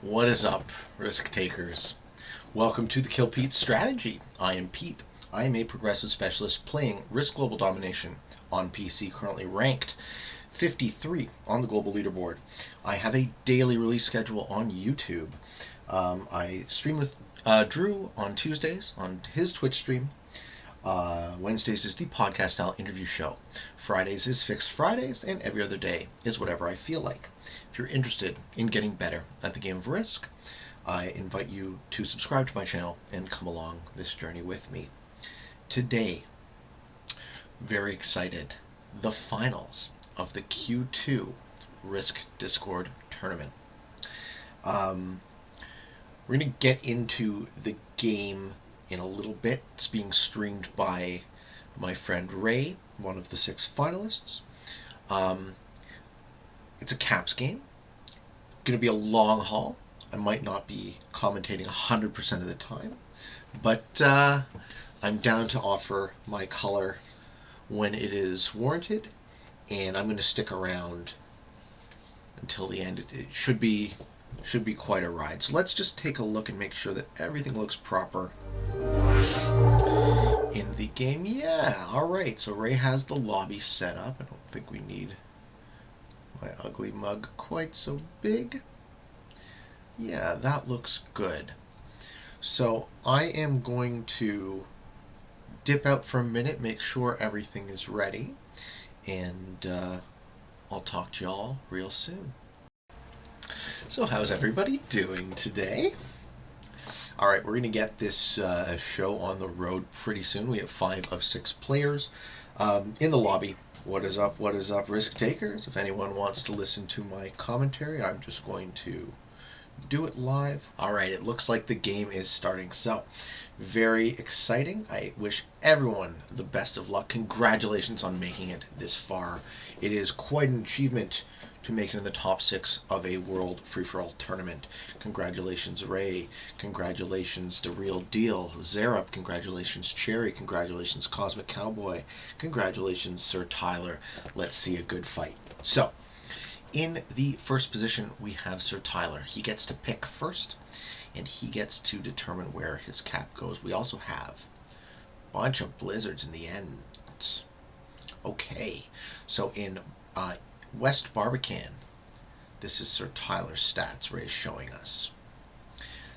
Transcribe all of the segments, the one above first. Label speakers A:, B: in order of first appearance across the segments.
A: What is up, risk takers? Welcome to the Kill Pete strategy. I am Pete. I am a progressive specialist playing Risk Global Domination on PC, currently ranked 53 on the global leaderboard. I have a daily release schedule on YouTube. I stream with Drew on Tuesdays on his Twitch stream. Wednesdays is the podcast style interview show. Fridays is Fixed Fridays, and every other day is whatever I feel like. If you're interested in getting better at the game of Risk, I invite you to subscribe to my channel and come along this journey with me. Today, very excited, the finals of the Q2 Risk Discord tournament. We're going to get into the game in a little bit. It's being streamed by my friend Ray, one of the 6 finalists. It's a caps game. Going to be a long haul. I might not be commentating 100% of the time, but I'm down to offer my color when it is warranted, and I'm going to stick around until the end. It should be quite a ride. So let's just take a look and make sure that everything looks proper in the game. Yeah, alright, so Ray has the lobby set up. I don't think we need my ugly mug quite so big. Yeah, that looks good. So I am going to dip out for a minute, make sure everything is ready, and I'll talk to y'all real soon. So how's everybody doing today? Alright, we're going to get this show on the road pretty soon. We have 5 of 6 players in the lobby. What is up, risk takers? If anyone wants to listen to my commentary, I'm just going to do it live. Alright, it looks like the game is starting. So, very exciting. I wish everyone the best of luck. Congratulations on making it this far. It is quite an achievement to make it in the top 6 of a world free-for-all tournament. Congratulations, Ray. Congratulations, Dareel Deel. xerip. Congratulations, Cherry. Congratulations, Cosmic Cowboy. Congratulations, Sir Tyler. Let's see a good fight. So, in the first position, we have Sir Tyler. He gets to pick first, and he gets to determine where his cap goes. We also have a bunch of blizzards in the end. Okay, so in West Barbican, this is Sir Tyler's stats Ray is showing us.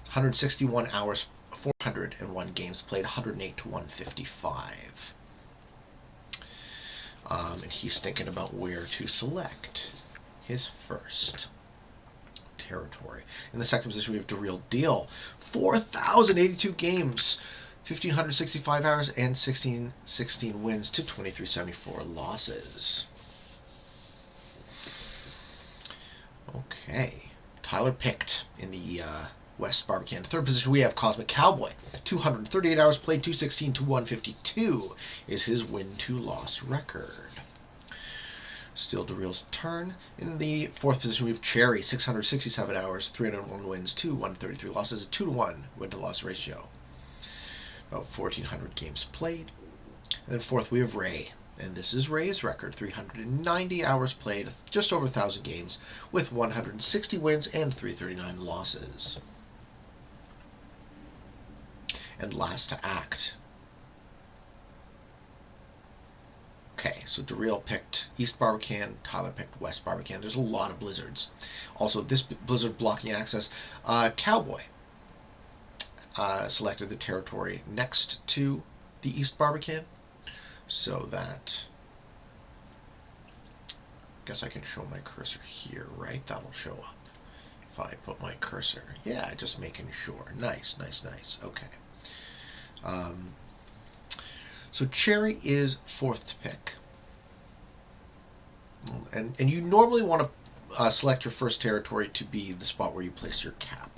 A: 161 hours, 401 games played, 108 to 155. And he's thinking about where to select his first territory. In the second position, we have Dareel Deel. 4,082 games, 1,565 hours, and 1616 wins to 2,374 losses. Okay, Tyler picked in the West Barbican. Third position, we have Cosmic Cowboy. 238 hours played, 216 to 152 is his win-to-loss record. Still Dareel's turn. In the fourth position, we have Cherry. 667 hours, 301 wins, 133 losses, a 2-to-1 win-to-loss ratio. About 1,400 games played. And then fourth, we have Ray. And this is Ray's record, 390 hours played, just over 1,000 games, with 160 wins and 339 losses. And last to act. Okay, so Dareel picked East Barbican, Tyler picked West Barbican. There's a lot of blizzards. Also, this blizzard blocking access. Cowboy selected the territory next to the East Barbican, so that, I guess I can show my cursor here, right? That'll show up if I put my cursor. Yeah, just making sure. Nice. Okay. So Cherry is fourth to pick. And you normally want to select your first territory to be the spot where you place your cap.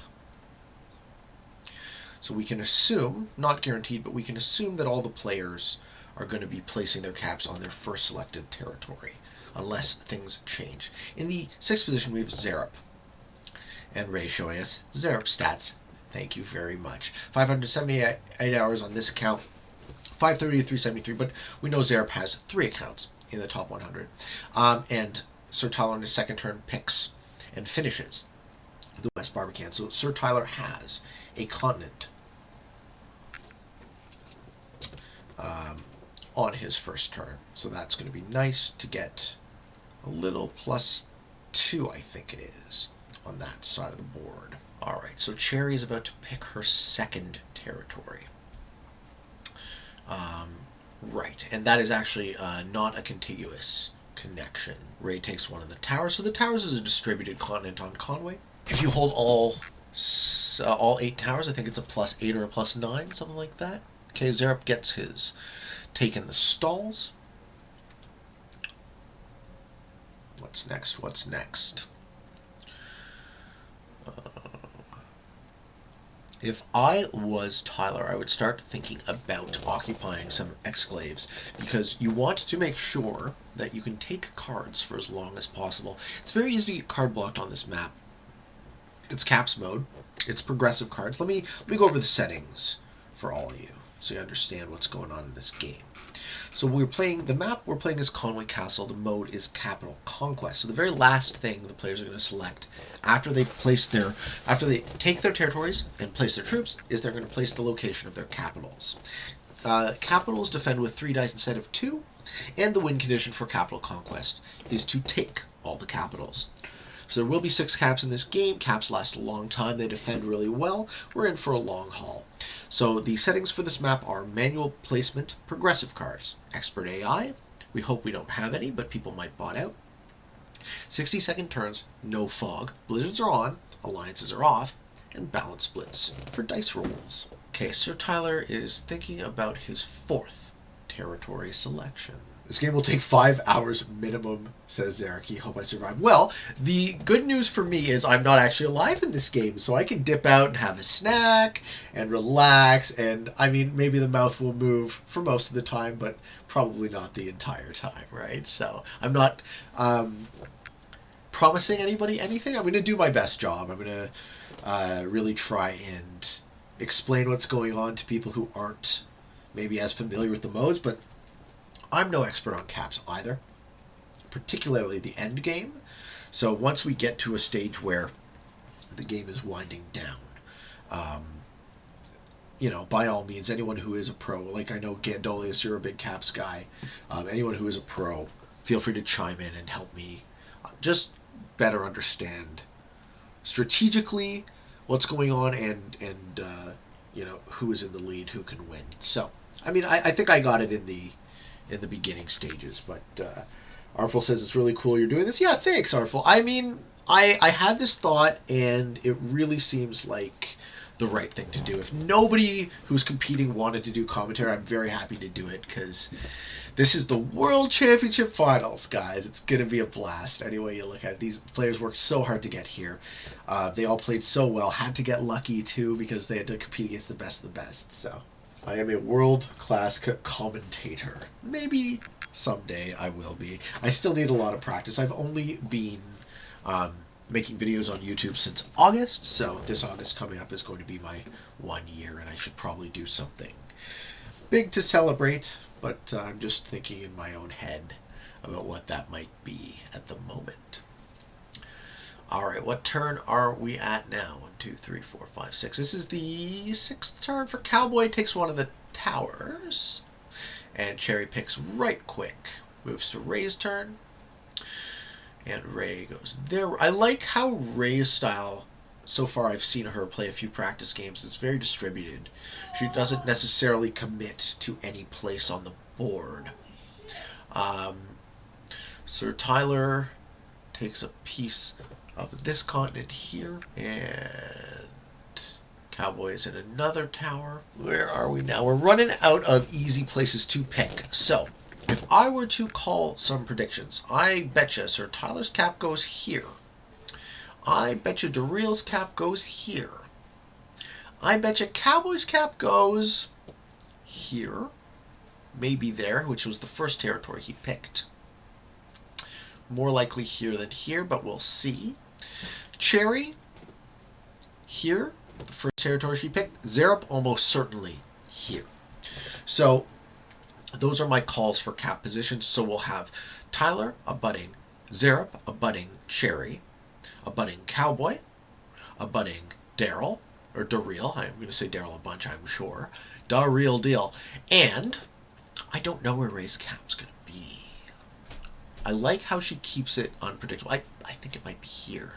A: So we can assume, not guaranteed, but we can assume that all the players are going to be placing their caps on their first selected territory, unless things change. In the sixth position, we have xerip. And Ray showing us xerip stats. Thank you very much. 578 hours on this account, 530 to 373, but we know xerip has 3 accounts in the top 100. And Sir Tyler in his second turn picks and finishes the West Barbican. So Sir Tyler has a continent on his first turn. So that's going to be nice to get a little +2, I think it is, on that side of the board. All right, so Cherry is about to pick her second territory. Right, and that is actually not a contiguous connection. Ray takes one of the towers. So the towers is a distributed continent on Conwy. If you hold all 8 towers, I think it's a +8 or a +9, something like that. Okay, xerip gets his take in the stalls. What's next? What's next? If I was Tyler, I would start thinking about occupying some exclaves, because you want to make sure that you can take cards for as long as possible. It's very easy to get card blocked on this map. It's caps mode. It's progressive cards. Let me go over the settings for all of you so you understand what's going on in this game. So the map we're playing is Conwy Castle. The mode is Capital Conquest. So the very last thing the players are going to select after they take their territories and place their troops is they're going to place the location of their capitals. Capitals defend with 3 dice instead of 2, and the win condition for Capital Conquest is to take all the capitals. So there will be 6 caps in this game. Caps last a long time. They defend really well. We're in for a long haul. So the settings for this map are manual placement, progressive cards, expert AI. We hope we don't have any, but people might bot out. 60-second turns, no fog. Blizzards are on, alliances are off, and balance Blitz for dice rolls. Okay, Sir Tyler is thinking about his 4th territory selection. This game will take 5 hours minimum, says Zaraki. Hope I survive. Well, the good news for me is I'm not actually alive in this game, so I can dip out and have a snack and relax, and I mean, maybe the mouth will move for most of the time, but probably not the entire time, right? So I'm not promising anybody anything. I'm going to do my best job. I'm going to really try and explain what's going on to people who aren't maybe as familiar with the modes, but I'm no expert on caps either, particularly the end game. So once we get to a stage where the game is winding down, by all means, anyone who is a pro, like I know Gandolius, you're a big caps guy, anyone who is a pro, feel free to chime in and help me just better understand strategically what's going on and who is in the lead, who can win. So, I mean, I think I got it in the beginning stages, but Artful says it's really cool you're doing this. Yeah, thanks, Artful. I mean, I had this thought, and it really seems like the right thing to do. If nobody who's competing wanted to do commentary, I'm very happy to do it, because this is the World Championship Finals, guys. It's going to be a blast. Anyway you look at it, these players worked so hard to get here. They all played so well. Had to get lucky, too, because they had to compete against the best of the best, so I am a world-class commentator. Maybe someday I will be. I still need a lot of practice. I've only been making videos on YouTube since August, so this August coming up is going to be my 1 year, and I should probably do something big to celebrate, but I'm just thinking in my own head about what that might be at the moment. Alright, what turn are we at now? 1, 2, 3, 4, 5, 6. This is the 6th turn for Cowboy. Takes one of the towers. And Cherry picks right quick. Moves to Ray's turn. And Ray goes there. I like how Ray's style, so far I've seen her play a few practice games, it's very distributed. She doesn't necessarily commit to any place on the board. Sir Tyler takes a piece of this continent here, and Cowboy is in another tower. Where are we now? We're running out of easy places to pick. So, if I were to call some predictions, I betcha Sir Tyler's cap goes here. I betcha Dareel's cap goes here. I betcha Cowboy's cap goes here. Maybe there, which was the first territory he picked. More likely here than here, but we'll see. Cherry, here, the first territory she picked. xerip, almost certainly here. So, those are my calls for cap positions. So we'll have Tyler abutting xerip, abutting Cherry, abutting Cowboy, a budding Dareel, or Dareel. I'm going to say Dareel a bunch, I'm sure. Dareel Deel. And I don't know where Ray's cap's going to be. I like how she keeps it unpredictable. I think it might be here.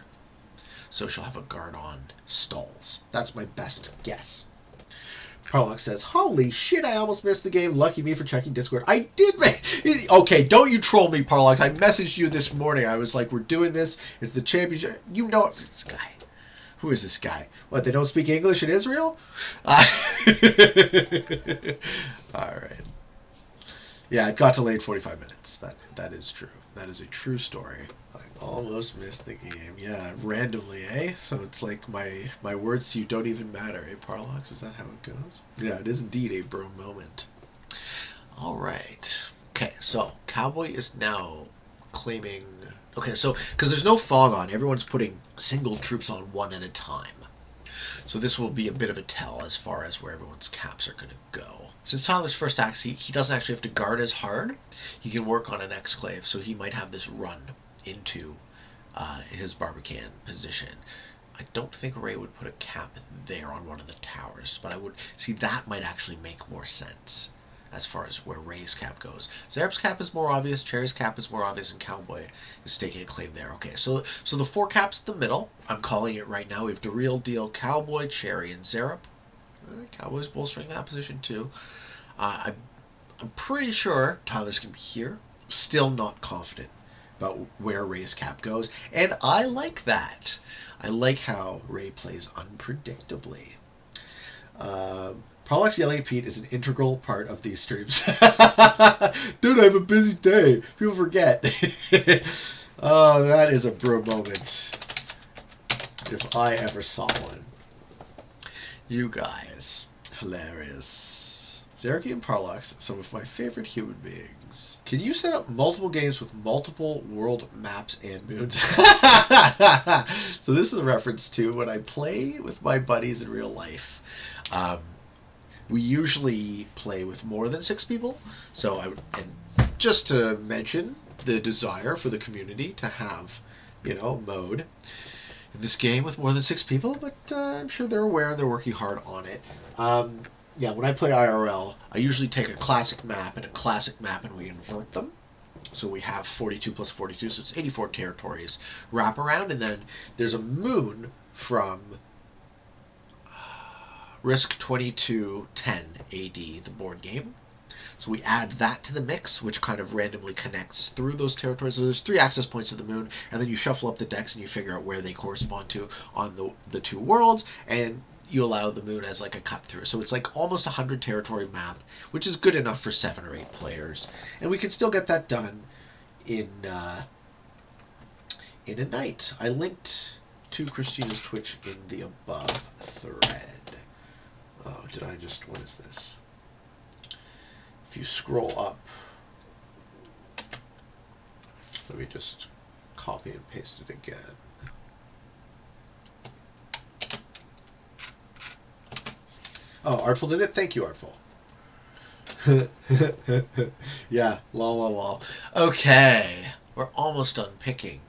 A: So she'll have a guard on stalls. That's my best guess. Parlox says, holy shit, I almost missed the game. Lucky me for checking Discord. I did okay, don't you troll me, Parlox. I messaged you this morning. I was like, we're doing this. It's the championship. You know this guy. Who is this guy? What, they don't speak English in Israel? All right. Yeah, it got delayed 45 minutes. That is true. That is a true story. I almost missed the game. Yeah, randomly, eh? So it's like my words to you don't even matter, eh, Parlox? Is that how it goes? Yeah, it is indeed a bro moment. All right. Okay, so Cowboy is now claiming... Okay, so, because there's no fog on, everyone's putting single troops on one at a time. So this will be a bit of a tell as far as where everyone's caps are going to go. Since Tyler's first axe, he doesn't actually have to guard as hard. He can work on an exclave, so he might have this run into his Barbican position. I don't think Ray would put a cap there on one of the towers, but I would see that might actually make more sense as far as where Ray's cap goes. xerip's cap is more obvious, Cherry's cap is more obvious, and Cowboy is staking a claim there. Okay, so the four caps in the middle, I'm calling it right now. We have Dareel Deel, Cowboy, Cherry, and xerip. Cowboy's bolstering that position too. I'm pretty sure Tyler's going to be here. Still not confident about where Ray's cap goes. And I like that. I like how Ray plays unpredictably. Parlox yelling at Pete is an integral part of these streams. Dude, I have a busy day. People forget. Oh, that is a bro moment. If I ever saw one. You guys. Hilarious. Xeriki and Parlox, some of my favorite human beings. Can you set up multiple games with multiple world maps and moons? So this is a reference to when I play with my buddies in real life. We usually play with more than 6 people. So and just to mention the desire for the community to have, mode in this game with more than 6 people, but I'm sure they're aware and they're working hard on it. Yeah, when I play IRL, I usually take a classic map and we invert them. So we have 42 plus 42, so it's 84 territories wrap around, and then there's a moon from Risk 2210 AD, the board game. So we add that to the mix, which kind of randomly connects through those territories. So there's 3 access points to the moon, and then you shuffle up the decks and you figure out where they correspond to on the 2 worlds, and you allow the moon as like a cut through. So it's like almost 100 territory map, which is good enough for 7 or 8 players. And we can still get that done in a night. I linked to Christina's Twitch in the above thread. Oh, what is this? If you scroll up, let me just copy and paste it again. Oh, Artful did it? Thank you, Artful. Yeah, lol. Okay, we're almost done picking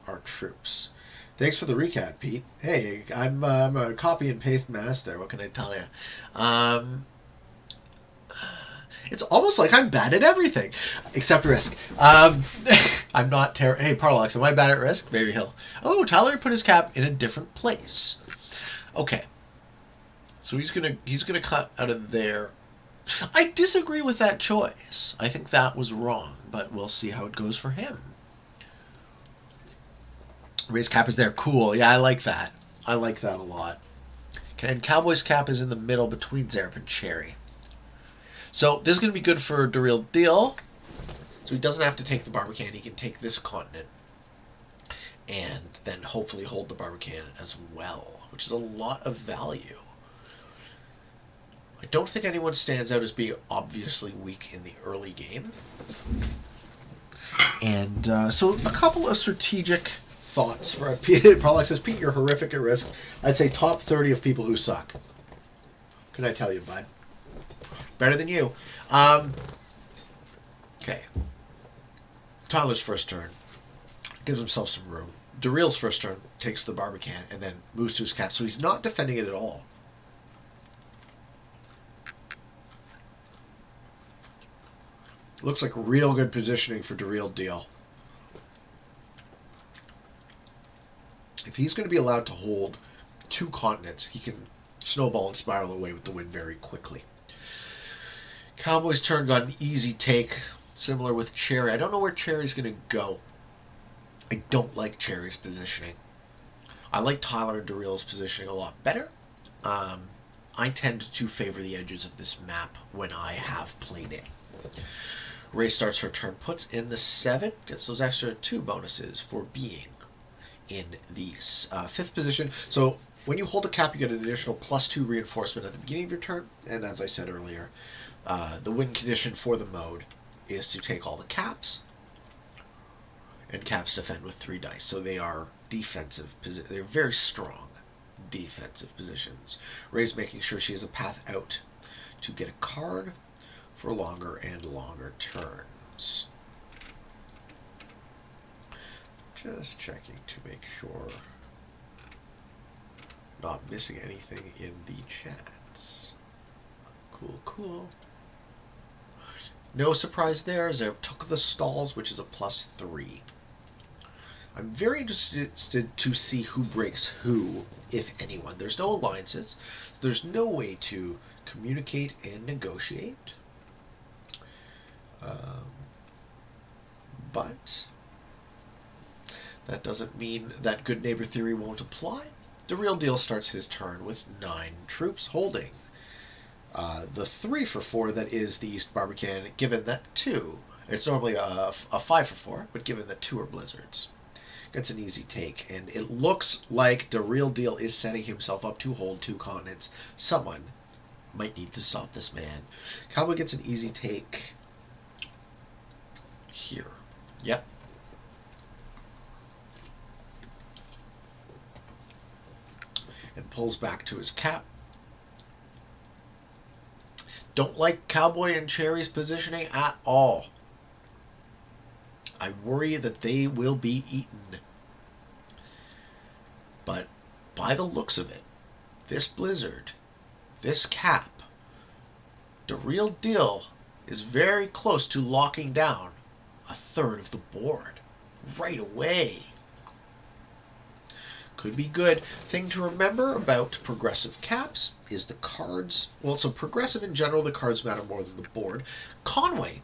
A: our troops. Thanks for the recap, Pete. Hey, I'm a copy and paste master. What can I tell you? It's almost like I'm bad at everything, except Risk. I'm not terrible. Hey, Parlox, am I bad at Risk? Maybe he'll... Oh, Tyler put his cap in a different place. Okay. So he's gonna cut out of there. I disagree with that choice. I think that was wrong, but we'll see how it goes for him. Ray's cap is there. Cool. Yeah, I like that. I like that a lot. Okay, and Cowboy's cap is in the middle between xerip and Cherry. So this is going to be good for Dareel Deel. So he doesn't have to take the Barbican. He can take this continent and then hopefully hold the Barbican as well, which is a lot of value. I don't think anyone stands out as being obviously weak in the early game. And so a couple of strategic thoughts for Pete. Parlox says, Pete, you're horrific at Risk. I'd say top 30 of people who suck. Can I tell you, bud? Better than you. Okay. Tyler's first turn. Gives himself some room. Dareel's first turn takes the Barbican and then moves to his cap, so he's not defending it at all. Looks like real good positioning for Dareel Deel. If he's going to be allowed to hold 2 continents, he can snowball and spiral away with the win very quickly. Cowboy's turn got an easy take, similar with Cherry. I don't know where Cherry's going to go. I don't like Cherry's positioning. I like Tyler and Dareel's positioning a lot better. I tend to favor the edges of this map when I have played it. Ray starts her turn, puts in the 7, gets those extra 2 bonuses for being in the 5th position. So when you hold a cap, you get an additional +2 reinforcement at the beginning of your turn. And as I said earlier, the win condition for the mode is to take all the caps, and caps defend with 3 dice. So they are defensive. They're very strong defensive positions. Ray's making sure she has a path out to get a card for longer and longer turns. Just checking to make sure not missing anything in the chats. Cool, cool. No surprise there, as I took the stalls, which is a +3. I'm very interested to see who breaks who, if anyone. There's no alliances, so there's no way to communicate and negotiate. But that doesn't mean that good neighbor theory won't apply. The Reel Deel starts his turn with 9 troops holding the 3 for 4 that is the East Barbican, given that 2, it's normally a 5 for 4, but given that 2 are blizzards. Gets an easy take, and it looks like the Reel Deel is setting himself up to hold 2 continents. Someone might need to stop this man. Cowboy gets an easy take here. Yep. And pulls back to his cap. Don't like Cowboy and Cherry's positioning at all. I worry that they will be eaten. But by the looks of it, this blizzard, this cap, the Reel Deel is very close to locking down a third of the board right away. Could be good. Thing to remember about progressive caps is the cards. Well, so progressive in general, the cards matter more than the board. Conway,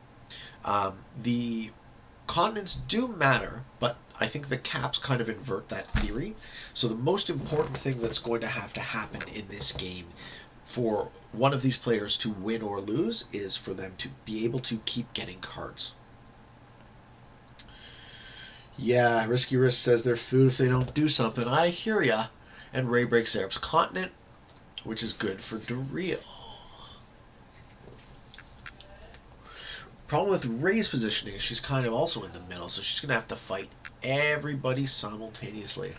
A: the continents do matter, but I think the caps kind of invert that theory. So the most important thing that's going to happen in this game for one of these players to win or lose is for them to be able to keep getting cards. Yeah, Risky Risk says they're food if they don't do something. I hear ya. And Ray breaks xerip's continent, which is good for Dareel. Problem with Ray's positioning is she's kind of also in the middle, so she's going to have to fight everybody simultaneously.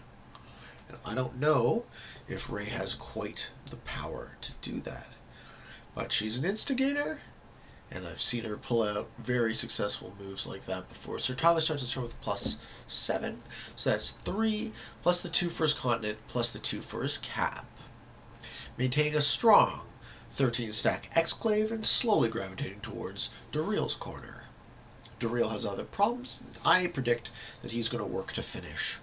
A: And I don't know if Ray has quite the power to do that. But she's an instigator, and I've seen her pull out very successful moves like that before. Sir Tyler starts his turn with +7, so that's 3, plus the 2 for his continent, plus the 2 for his cap. Maintaining a strong 13-stack exclave and slowly gravitating towards Dareel's corner. Dareel has other problems. I predict that he's going to work to finish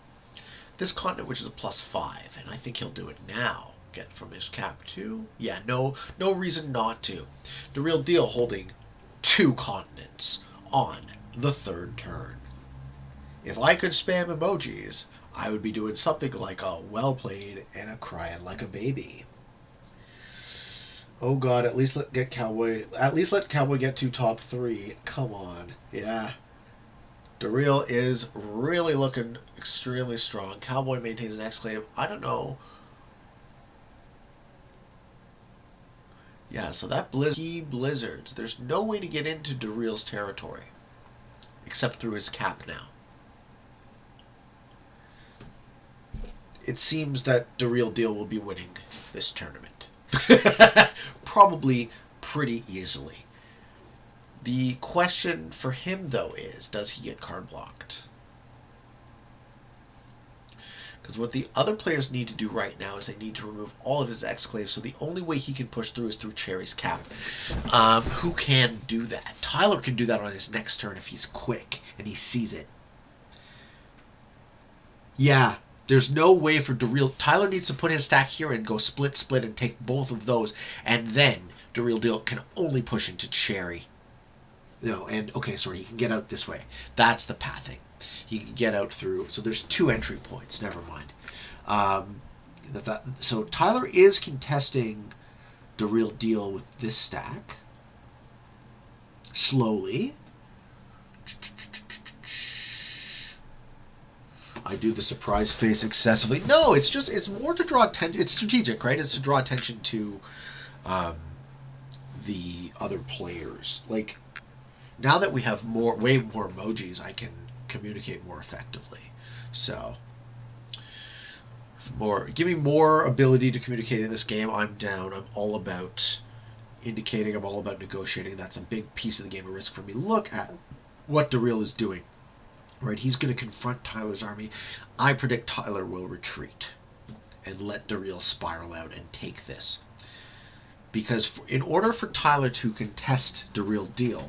A: this continent, which is a +5, and I think he'll do it now. Get from his cap 2. Yeah, no reason not to. Dareel Deel holding 2 continents on the 3rd turn. If I could spam emojis, I would be doing something like a well played and a crying like a baby. Oh god, at least let Cowboy get to top 3. Come on. Yeah. Dareel is really looking extremely strong. Cowboy maintains an exclave. I don't know. Yeah, so that blizzards. There's no way to get into Dareel's territory except through his cap now. It seems that Dareel Deel will be winning this tournament. Probably pretty easily. The question for him, though, is, does he get card blocked? Because what the other players need to do right now is they need to remove all of his exclaves, so the only way he can push through is through Cherry's cap. Who can do that? Tyler can do that on his next turn if he's quick and he sees it. Yeah, there's no way for Dareel. Tyler needs to put his stack here and go split, split, and take both of those, and then Dareel Deel can only push into Cherry. No, and okay, sorry, he can get out this way. That's the pathing. He can get out through. So there's 2 entry points. Never mind. So Tyler is contesting Dareel Deel with this stack. Slowly. I do the surprise face excessively. No, it's more to draw attention. It's strategic, right? It's to draw attention to the other players. Like, now that we have way more emojis, I can communicate more effectively. So, give me more ability to communicate in this game. I'm down. I'm all about indicating. I'm all about negotiating. That's a big piece of the game of Risk for me. Look at what Dareel is doing. Right, he's going to confront Tyler's army. I predict Tyler will retreat and let Dareel spiral out and take this. Because in order for Tyler to contest Dareel Deel,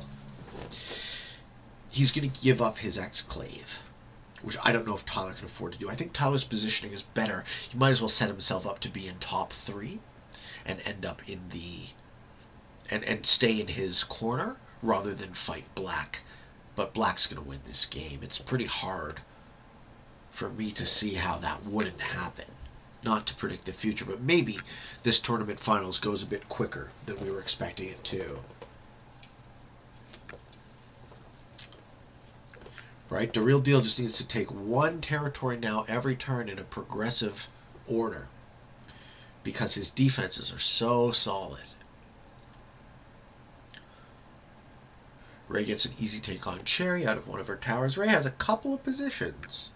A: he's going to give up his exclave, which I don't know if Tyler can afford to do. I think Tyler's positioning is better. He might as well set himself up to be in top 3 and end up in the... and stay in his corner rather than fight Black. But Black's going to win this game. It's pretty hard for me to see how that wouldn't happen. Not to predict the future, but maybe this tournament finals goes a bit quicker than we were expecting it to. Right? Dareel Deel just needs to take 1 territory now every turn in a progressive order, because his defenses are so solid. Ray gets an easy take on Cherry out of one of her towers. Ray has a couple of positions,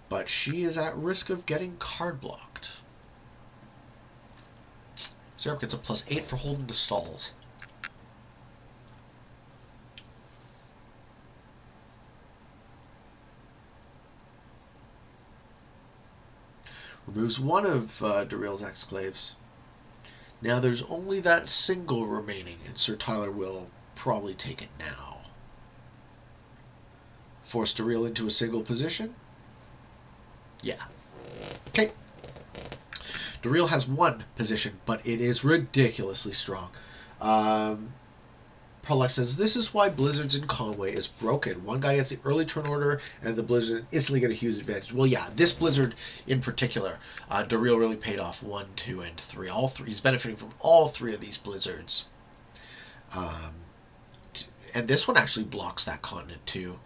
A: but she is at risk of getting card blocked. Xerip gets a +8 for holding the stalls. Removes one of Dareel's exclaves. Now there's only that single remaining, and Sir Tyler will probably take it now. Force Dareel into a single position? Yeah. Okay. Dareel has 1 position, but it is ridiculously strong. Prolux says, this is why Blizzards in Conway is broken. One guy gets the early turn order, and the Blizzard instantly get a huge advantage. Well, yeah, this Blizzard in particular, Dareel really paid off 1, 2, and 3. All 3. He's benefiting from all 3 of these Blizzards. And this one actually blocks that continent too.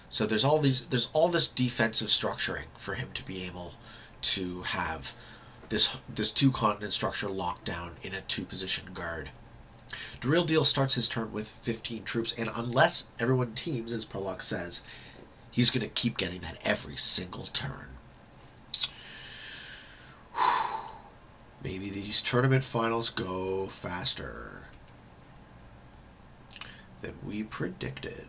A: So there's all this defensive structuring for him to be able to have this 2-continent structure locked down in a 2-position guard. Dareel Deel starts his turn with 15 troops, and unless everyone teams, as Prolux says, he's going to keep getting that every single turn. Maybe these tournament finals go faster than we predicted.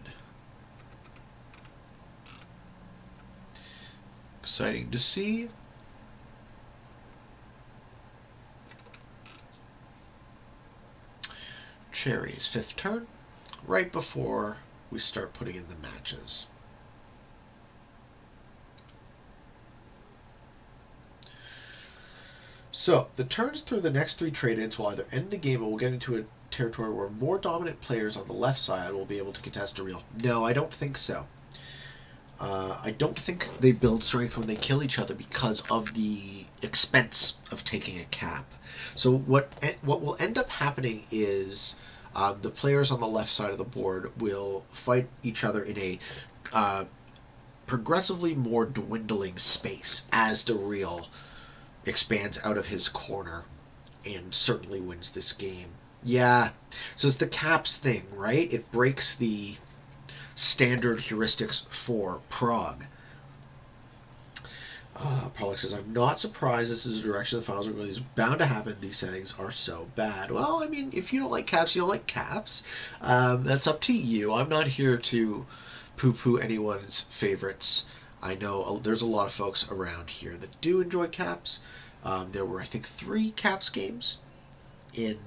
A: Exciting to see. Cherry's 5th turn, right before we start putting in the matches. So, the turns through the next 3 trade-ins will either end the game or we'll get into a territory where more dominant players on the left side will be able to contest Dareel. No, I don't think so. I don't think they build strength when they kill each other because of the expense of taking a cap. So what will end up happening is the players on the left side of the board will fight each other in a progressively more dwindling space as Dareel expands out of his corner and certainly wins this game. Yeah, so it's the caps thing, right? It breaks the standard heuristics for Prague. Prolix says, I'm not surprised this is the direction the finals are going. It's bound to happen. These settings are so bad. Well, I mean, if you don't like caps, you don't like caps. That's up to you. I'm not here to poo-poo anyone's favorites. I know there's a lot of folks around here that do enjoy caps. There were, I think, 3 caps games in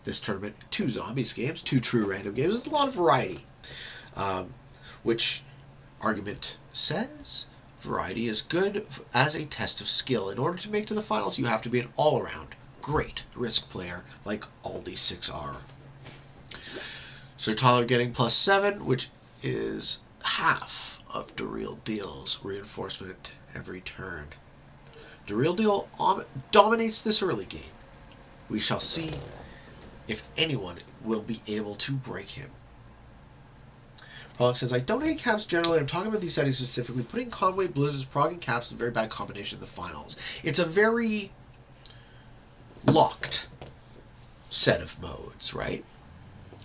A: this tournament, 2 zombies games, 2 true random games. There's a lot of variety, which argument says variety is good as a test of skill. In order to make to the finals, you have to be an all-around great Risk player like all these 6 are. Sir Tyler getting +7, which is half of Dareel Deel's reinforcement every turn. Dareel Deel dominates this early game. We shall see if anyone will be able to break him. Prologue says, I don't hate caps generally. I'm talking about these settings specifically. Putting Conwy, Blizzards, Prog, and caps is a very bad combination in the finals. It's a very locked set of modes, right?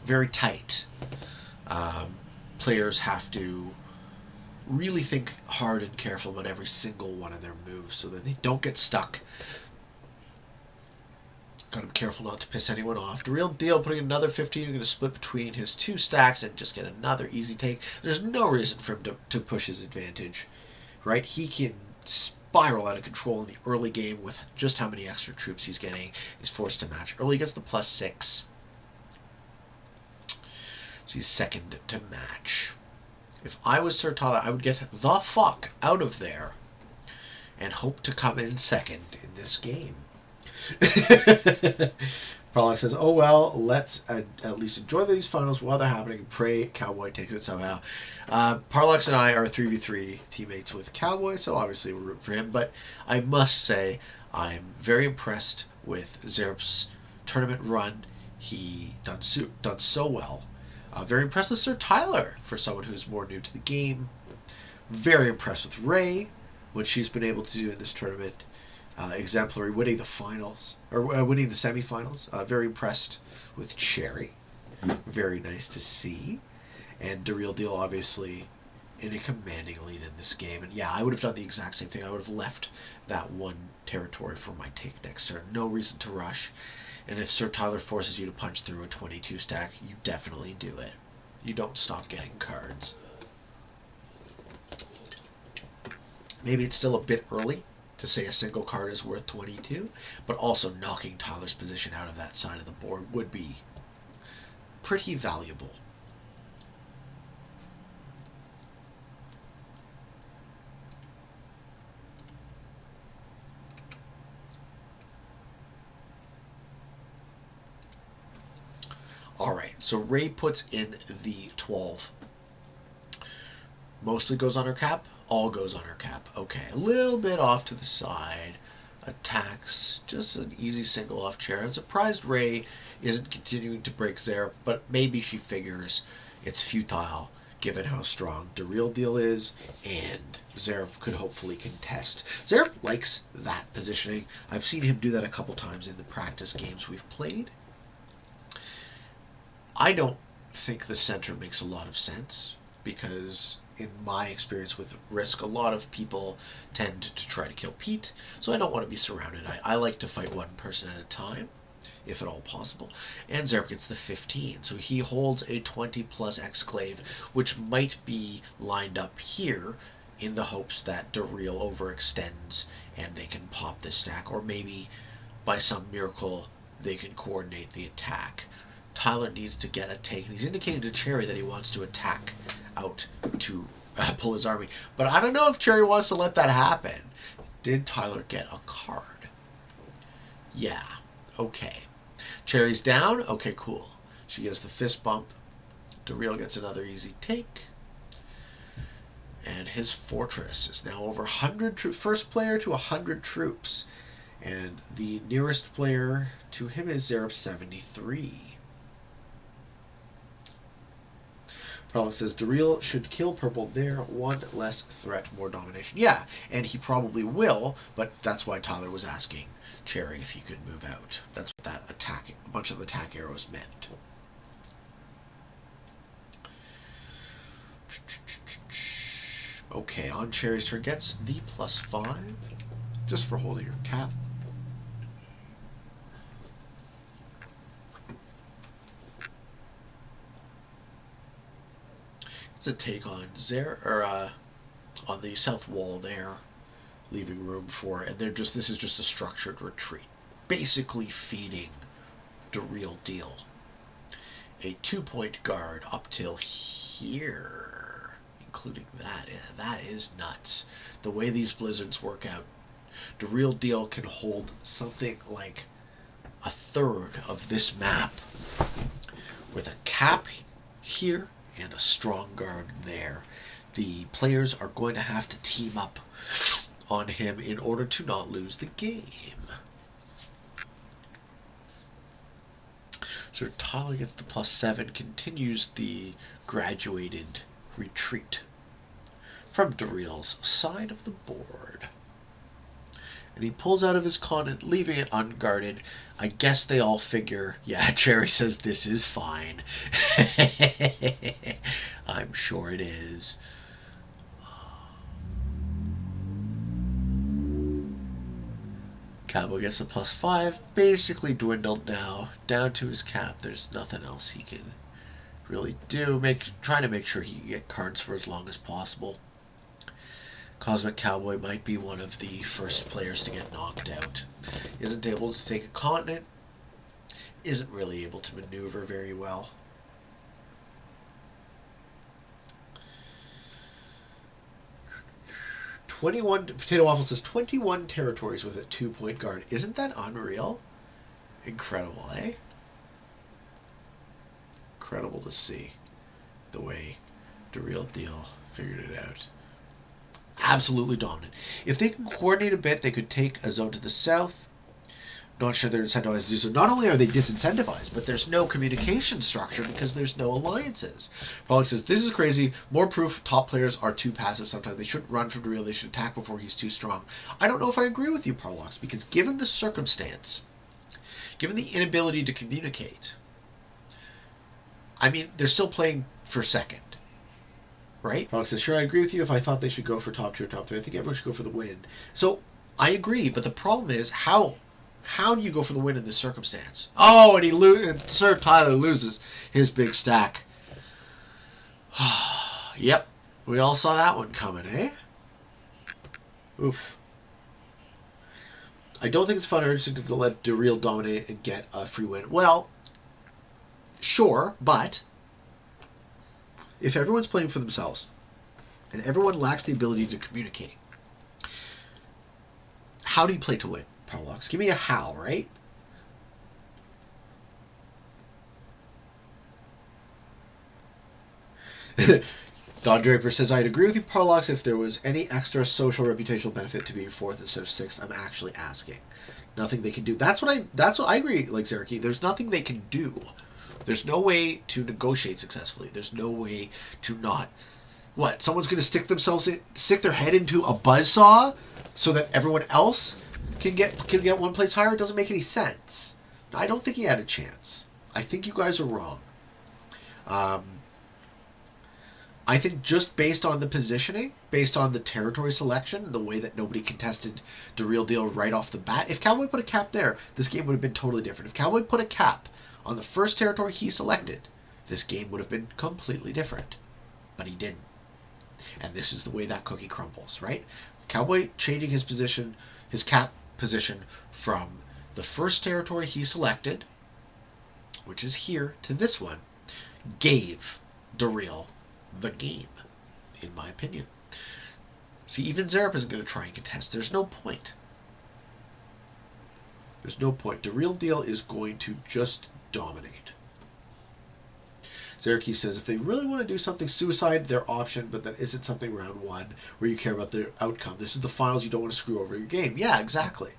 A: Very tight. Players have to really think hard and careful about every single one of their moves so that they don't get stuck. Gotta be careful not to piss anyone off. Reel Deel putting another 15. You're going to split between his 2 stacks and just get another easy take. There's no reason for him to push his advantage, right? He can spiral out of control in the early game with just how many extra troops he's getting. He's forced to match early. He gets the +6. So he's second to match. If I was Sir Tyler, I would get the fuck out of there and hope to come in second in this game. Prologue says, oh well, let's at least enjoy these finals while they're happening and pray Cowboy takes it somehow. Parlox and I are 3v3 teammates with Cowboy, so obviously we're rooting for him, but I must say I'm very impressed with xerip's tournament run. He done so well. Very impressed with Sir Tyler for someone who's more new to the game. Very impressed with Ray, what she's been able to do in this tournament. Exemplary, winning the finals, or winning the semifinals. Very impressed with Cherry. Very nice to see. And Dareel Deel, obviously, in a commanding lead in this game. And yeah, I would have done the exact same thing. I would have left that 1 territory for my take next turn. No reason to rush. And if Sir Tyler forces you to punch through a 22 stack, you definitely do it. You don't stop getting cards. Maybe it's still a bit early to say a single card is worth 22, but also knocking Tyler's position out of that side of the board would be pretty valuable. Alright, so Ray puts in the 12. Mostly goes on her cap, all goes on her cap. Okay, a little bit off to the side. Attacks, just an easy single off chair. I'm surprised Ray isn't continuing to break xerip, but maybe she figures it's futile given how strong Dareel Deel is, and xerip could hopefully contest. Xerip likes that positioning. I've seen him do that a couple times in the practice games we've played. I don't think the center makes a lot of sense, because in my experience with Risk, a lot of people tend to try to kill Pete, so I don't want to be surrounded. I like to fight one person at a time, if at all possible. And xerip gets the 15, so he holds a 20+ exclave, which might be lined up here in the hopes that Dareel overextends and they can pop this stack, or maybe by some miracle they can coordinate the attack. Tyler needs to get a take, and he's indicating to Cherry that he wants to attack out to pull his army. But I don't know if Cherry wants to let that happen. Did Tyler get a card? Yeah. Okay. Cherry's down. Okay, cool. She gets the fist bump. Dareel gets another easy take. And his fortress is now over 100 troops. First player to 100 troops. And the nearest player to him is xerip 73. Prologue says, Dareel should kill purple there. 1 less threat, more domination. Yeah, and he probably will, but that's why Tyler was asking Cherry if he could move out. That's what that attack, a bunch of attack arrows meant. Okay, on Cherry's turn, gets the +5, just for holding your cap. It's a take on on the south wall there, leaving room for, and this is just a structured retreat, basically feeding the Reel Deel. A 2-point guard up till here, including that. Yeah, that is nuts. The way these blizzards work out, the Reel Deel can hold something like a third of this map with a cap here and a strong guard there. The players are going to have to team up on him in order to not lose the game. So Tyler gets the +7, continues the graduated retreat from Dareel's side of the board. And he pulls out of his continent, leaving it unguarded. I guess they all figure, yeah, Jerry says this is fine. I'm sure it is. Cowboy gets a +5, basically dwindled now, down to his cap. There's nothing else he can really do. Trying to make sure he can get cards for as long as possible. Cosmic Cowboy might be one of the first players to get knocked out. Isn't able to take a continent. Isn't really able to maneuver very well. Potato Waffle says 21 territories with a 2-point guard. Isn't that unreal? Incredible, eh? Incredible to see the way the Reel Deel figured it out. Absolutely dominant. If they can coordinate a bit, they could take a zone to the south. Not sure they're incentivized to do so. Not only are they disincentivized, but there's no communication structure because there's no alliances. Prolix says, this is crazy. More proof top players are too passive sometimes. They shouldn't run from Dareel. They should attack before he's too strong. I don't know if I agree with you, Prolix, because given the circumstance, given the inability to communicate, I mean, they're still playing for second. Right? Prolix says, sure, I agree with you if I thought they should go for top 2 or top 3. I think everyone should go for the win. So, I agree, but the problem is, how do you go for the win in this circumstance? Oh, and Sir Tyler loses his big stack. Yep, we all saw that one coming, eh? Oof. I don't think it's fun or interesting to let Dareel dominate and get a free win. Well, sure, but if everyone's playing for themselves and everyone lacks the ability to communicate, how do you play to win? Prolox. Give me a how, right? Don Draper says, I'd agree with you, Prolox, if there was any extra social reputational benefit to being 4th instead of 6th. I'm actually asking. Nothing they can do. That's what I agree, like Zerky. There's nothing they can do. There's no way to negotiate successfully. There's no way to not. What? Someone's going to stick their head into a buzzsaw so that everyone else can get one place higher? It doesn't make any sense. I don't think he had a chance. I think you guys are wrong. I think just based on the positioning, based on the territory selection, the way that nobody contested the Reel Deel right off the bat, if Cowboy put a cap there, this game would have been totally different. If Cowboy put a cap on the first territory he selected, this game would have been completely different. But he didn't. And this is the way that cookie crumbles, right? Cowboy changing his position, his cap position from the first territory he selected, which is here, to this one, gave Dareel the game, in my opinion. See, even xerip isn't going to try and contest. There's no point. There's no point. Dareel Deel is going to just dominate. Zerky says, if they really want to do something suicide, their option, but that isn't something round 1 where you care about the outcome. This is the finals, you don't want to screw over your game. Yeah, exactly.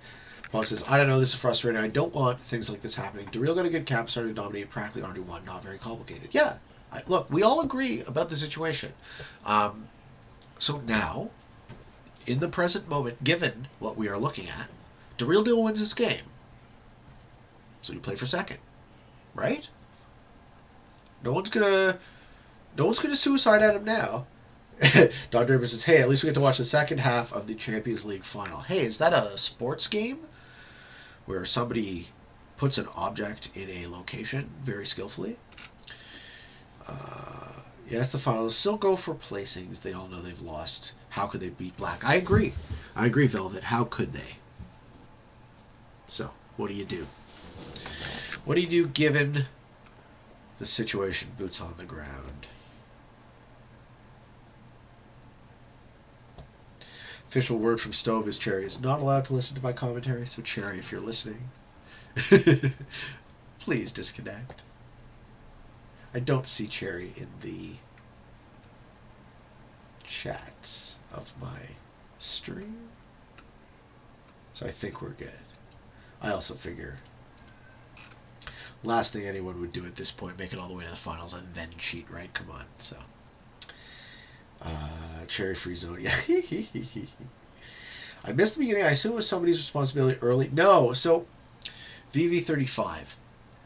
A: Paul says, I don't know, this is frustrating. I don't want things like this happening. Dareel got a good cap, started to dominate, practically already won, not very complicated. Yeah, look, we all agree about the situation. So now, in the present moment, given what we are looking at, Dareel Deel wins this game. So you play for second, right? No one's gonna suicide at him now. Don Draper says, hey, at least we get to watch the second half of the Champions League final. Hey, is that a sports game where somebody puts an object in a location very skillfully? Yes, the final. They'll still go for placings. They all know they've lost How could they beat black? I agree. I agree, Velvet. How could they? So, what do you do? What do you do given the situation? Boots on the ground. Official word from Stove is Cherry is not allowed to listen to my commentary, so Cherry, if you're listening, please disconnect. I don't see Cherry in the chat of my stream, so I think we're good. I also figure last thing anyone would do at this point, make it all the way to the finals and then cheat, right? Come on. So Cherry free zone. Yeah. I missed the beginning. I assume it was somebody's responsibility early. No. So VV35.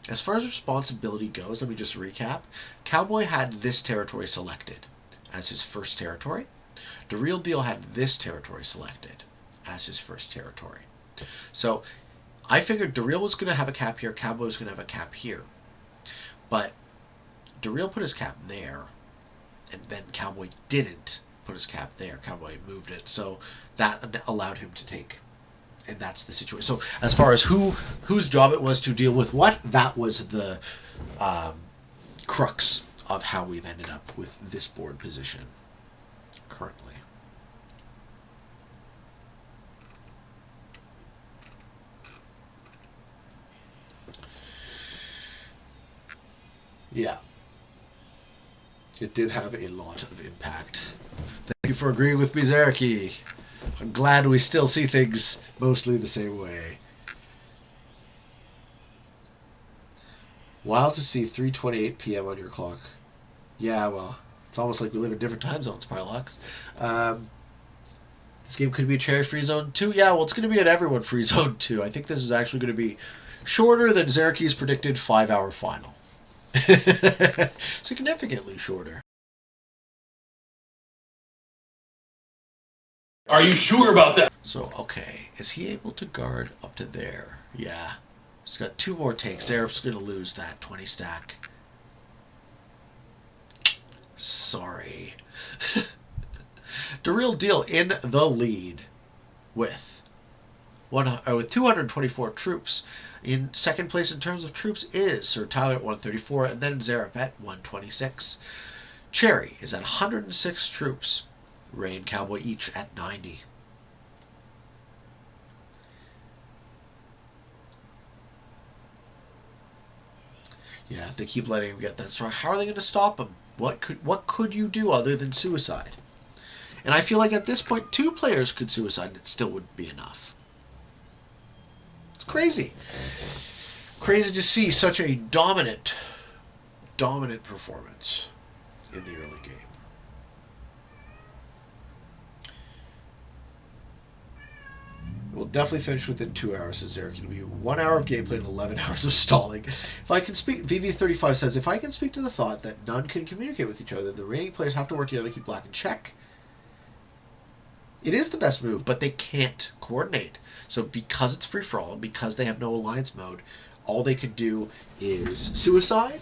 A: As far as responsibility goes, let me just recap. Cowboy had this territory selected as his first territory. Reel Deel had this territory selected as his first territory. So I figured Dareel was going to have a cap here, Cowboy was going to have a cap here. But Dareel put his cap there, and then Cowboy didn't put his cap there. Cowboy moved it, so that allowed him to take. And that's the situation. So as far as whose job it was to deal with what, that was the crux of how we've ended up with this board position currently. Yeah. It did have a lot of impact. Thank you for agreeing with me, Xerip. I'm glad we still see things mostly the same way. Wild to see 3:28 p.m. on your clock. Yeah, well, it's almost like we live in different time zones, Pilox. This game could be a Cherry free zone 2. Yeah, well, it's going to be an everyone free zone 2. I think this is actually going to be shorter than Xerip's predicted 5-hour final. Significantly shorter.
B: Are you sure about that?
A: So, okay, is he able to guard up to there? Yeah. He's got 2 more takes. Xerip's going to lose that 20 stack. Sorry. Dareel Deel in the lead with 224 troops. In second place in terms of troops is Sir Tyler at 134, and then Xerip at 126. Cherry is at 106 troops. Ray and Cowboy each at 90. Yeah, if they keep letting him get that strong, how are they going to stop him? What could you do other than suicide? And I feel like at this point, 2 players could suicide and it still wouldn't be enough. It's crazy. Crazy to see such a dominant performance in the early game. We'll definitely finish within 2 hours, says Eric. It'll be 1 hour of gameplay and 11 hours of stalling. If I can speak, VV35 says, if I can speak to the thought that none can communicate with each other, the remaining players have to work together to keep black in check. It is the best move, but they can't coordinate. So because it's free-for-all, because they have no alliance mode, all they can do is suicide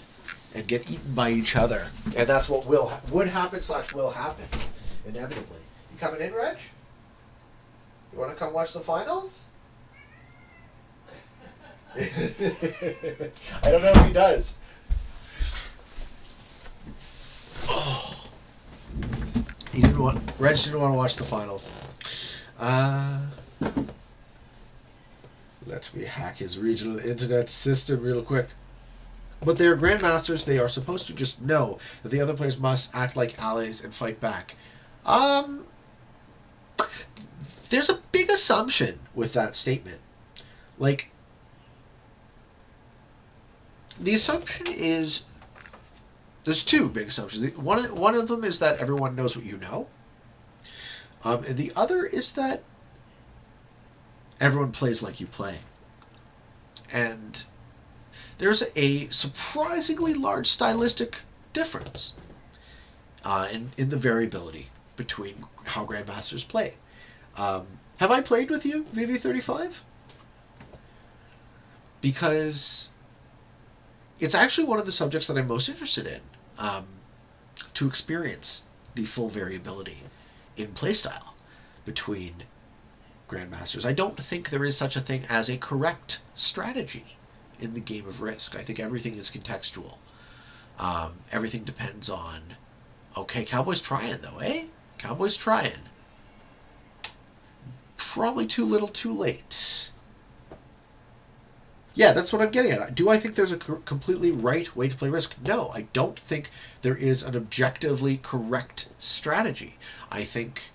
A: and get eaten by each other. And that's what would happen / will happen, inevitably. You coming in, Reg? You want to come watch the finals? I don't know if he does. Oh. Reg didn't want to watch the finals. Let me hack his regional internet system real quick. But they are grandmasters. They are supposed to just know that the other players must act like allies and fight back. There's a big assumption with that statement. Like, the assumption is, there's 2 big assumptions. One of them is that everyone knows what you know. And the other is that everyone plays like you play. And there's a surprisingly large stylistic difference in the variability between how grandmasters play. Have I played with you, VV35? Because it's actually one of the subjects that I'm most interested in, to experience the full variability in playstyle between Grandmasters. I don't think there is such a thing as a correct strategy in the game of Risk. I think everything is contextual. Everything depends on... Okay, Cowboy's trying, though, eh? Cowboy's trying. Probably too little too late. Yeah, that's what I'm getting at. Do I think there's a completely right way to play Risk? No, I don't think there is an objectively correct strategy. I think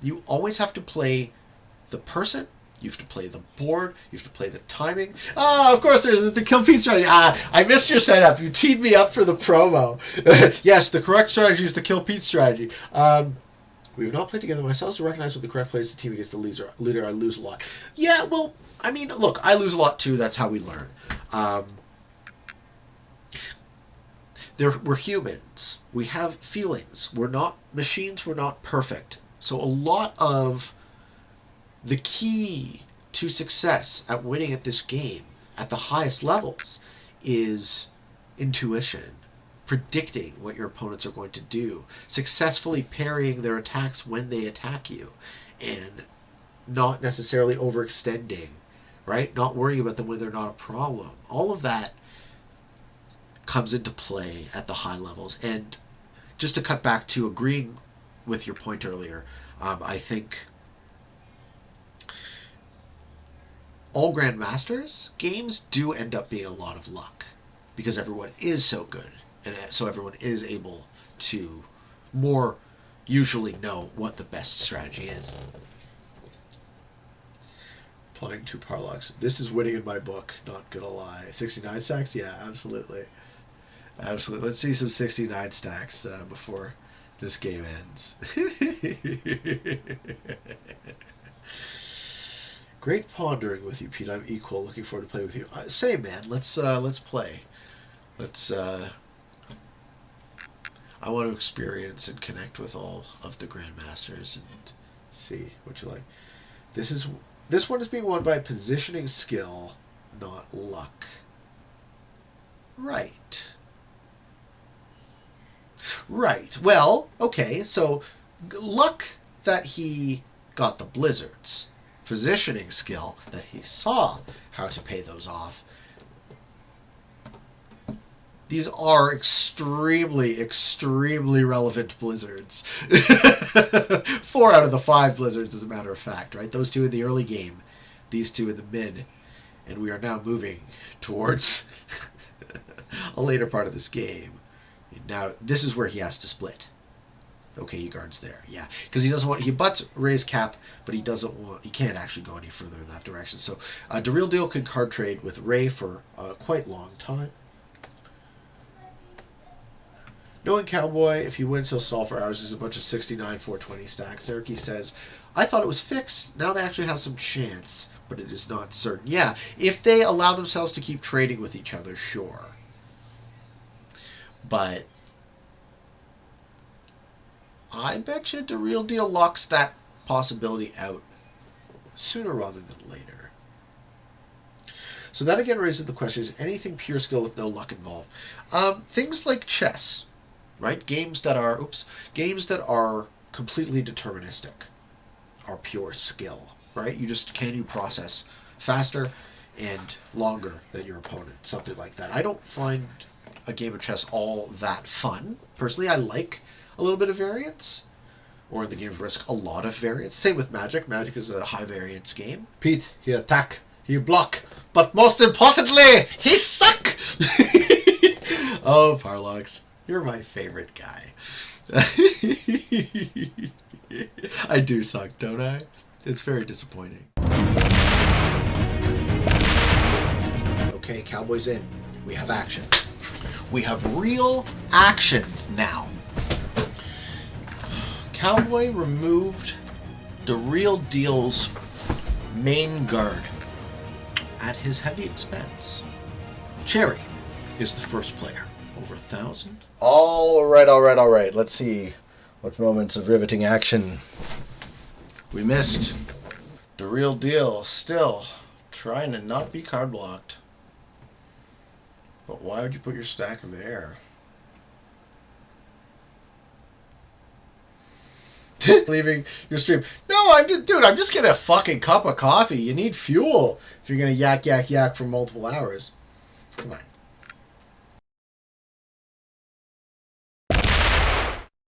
A: you always have to play the person, you have to play the board, you have to play the timing. Ah, of course there's the kill Pete strategy. I missed your setup. You teed me up for the promo. Yes, the correct strategy is the kill Pete strategy. We have not played together myself to recognize what the correct play is the team against the leader. I lose a lot. Yeah, well, I mean, look, I lose a lot too. That's how we learn. We're humans. We have feelings. We're not machines. We're not perfect. So a lot of the key to success at winning at this game at the highest levels is intuition, predicting what your opponents are going to do, successfully parrying their attacks when they attack you, and not necessarily overextending, right? Not worrying about them when they're not a problem. All of that comes into play at the high levels. And just to cut back to agreeing with your point earlier, I think all Grandmasters games do end up being a lot of luck because everyone is so good, and so everyone is able to more usually know what the best strategy is. Applying 2 Parlocks. This is winning in my book, not gonna lie. 69 stacks? Yeah, absolutely. Absolutely. Let's see some 69 stacks before this game ends. Great pondering with you, Pete. I'm equal. Looking forward to playing with you. Same, man. Let's play. Let's. I want to experience and connect with all of the Grandmasters and see what you like. This one is being won by positioning skill, not luck. Right. Right. Well, okay. So luck that he got the blizzards. Positioning skill that he saw how to pay those off. These are extremely, extremely relevant blizzards. 4 out of the 5 blizzards, as a matter of fact, right? Those 2 in the early game, these 2 in the mid, and we are now moving towards a later part of this game. Now, this is where he has to split. Okay, he guards there, yeah, because he doesn't want. He butts Ray's cap, but he doesn't want. He can't actually go any further in that direction. So, Dareel Deel could card trade with Ray for a quite long time. Knowing Cowboy, if he wins, he'll stall for hours. There's a bunch of 69, 420 stacks. Zerip says, I thought it was fixed. Now they actually have some chance, but it is not certain. Yeah, if they allow themselves to keep trading with each other, sure. But I bet you Reel Deel locks that possibility out sooner rather than later. So that again raises the question, is anything pure skill with no luck involved? Things like chess, right? Games that are completely deterministic are pure skill, right? Can you process faster and longer than your opponent, something like that. I don't find a game of chess all that fun. Personally, I like a little bit of variance, or in the game of Risk, a lot of variance. Same with Magic. Magic is a high variance game. Pete, he attack, he block, but most importantly, he suck! Oh, Parlocks, you're my favorite guy. I do suck, don't I? It's very disappointing. Okay, Cowboy's in. We have action. We have real action now. Cowboy removed Dareel Deel's main guard at his heavy expense. Cherry is the first player. Over 1,000. All right. Let's see what moments of riveting action we missed. Dareel Deel still trying to not be card blocked. But why would you put your stack there? Leaving your stream. No, I'm just getting a fucking cup of coffee. You need fuel if you're gonna yak, yak, yak for multiple hours. Come on.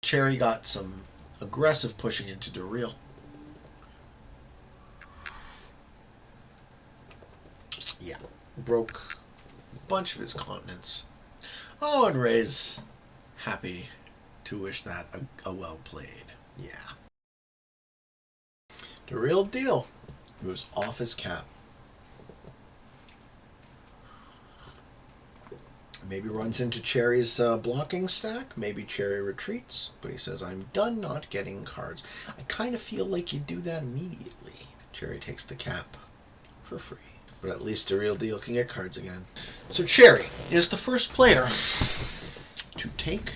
A: Cherry got some aggressive pushing into Dareel. Yeah, broke a bunch of his continents. Oh, and Ray's happy to wish that a well played. Yeah. The Reel Deel moves off his cap. Maybe runs into Cherry's blocking stack. Maybe Cherry retreats. But he says, I'm done not getting cards. I kind of feel like you do that immediately. Cherry takes the cap for free. But at least the Reel Deel can get cards again. So Cherry is the first player to take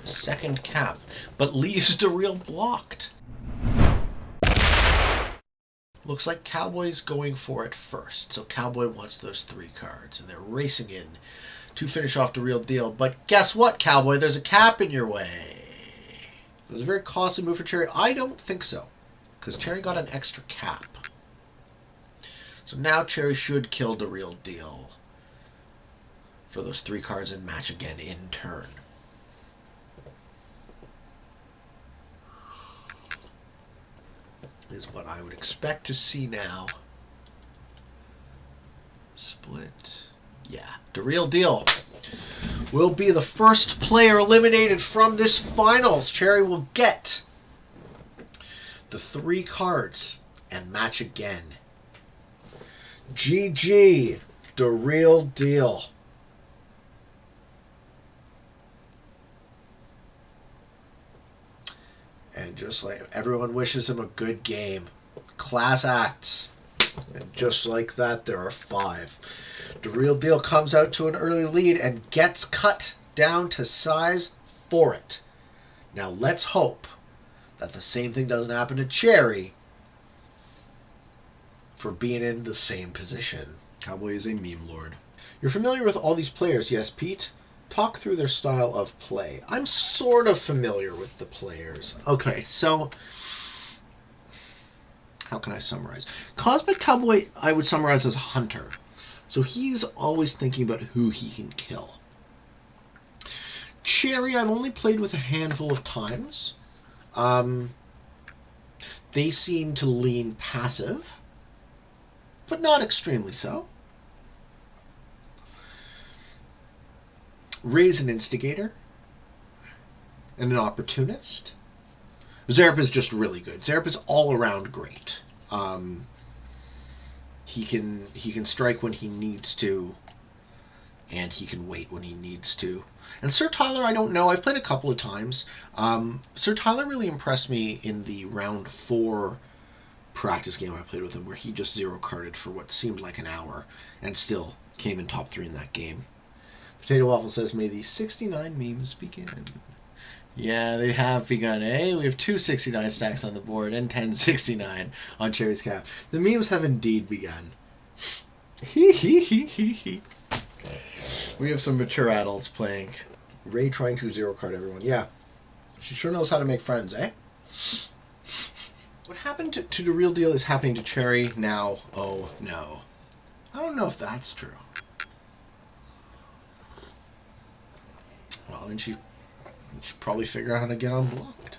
A: a second cap, but leaves Dareel blocked. Looks like Cowboy's going for it first. So Cowboy wants those 3 cards, and they're racing in to finish off the Reel Deel. But guess what, Cowboy? There's a cap in your way. It was a very costly move for Cherry. I don't think so, because Cherry got an extra cap. So now Cherry should kill the Reel Deel for those 3 cards and match again in turn. Is what I would expect to see now. Split. Yeah. The Reel Deel will be the first player eliminated from this finals. Cherry will get the 3 cards and match again. GG. The Reel Deel. And just like everyone wishes him a good game. Class acts. And just like that, there are 5. The Reel Deel comes out to an early lead and gets cut down to size for it. Now let's hope that the same thing doesn't happen to Cherry for being in the same position. Cowboy is a meme lord. You're familiar with all these players, yes, Pete? Talk through their style of play. I'm sort of familiar with the players. Okay, so how can I summarize? Cosmic Cowboy, I would summarize as a hunter. So he's always thinking about who he can kill. Cherry, I've only played with a handful of times. They seem to lean passive, but not extremely so. Ray's an instigator and an opportunist. xerip is just really good. xerip is all around great. He can strike when he needs to, and he can wait when he needs to. And Sir Tyler, I don't know. I've played a couple of times. Sir Tyler really impressed me in the round 4 practice game I played with him, where he just 0-carded for what seemed like an hour and still came in top 3 in that game. Potato Waffle says, may the 69 memes begin. Yeah, they have begun, eh? We have 2 69 stacks on the board and 10 69 on Cherry's cap. The memes have indeed begun. Hee hee hee hee hee. We have some mature adults playing. Ray trying to 0-card everyone. Yeah. She sure knows how to make friends, eh? What happened to the Reel Deel is happening to Cherry now. Oh, no. I don't know if that's true. Well, then she should probably figure out how to get unblocked.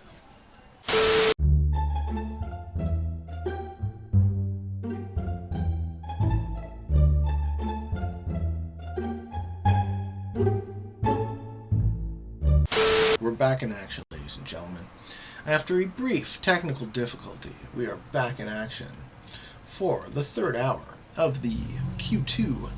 A: We're back in action, ladies and gentlemen. After a brief technical difficulty, we are back in action for the 3rd hour of the Q2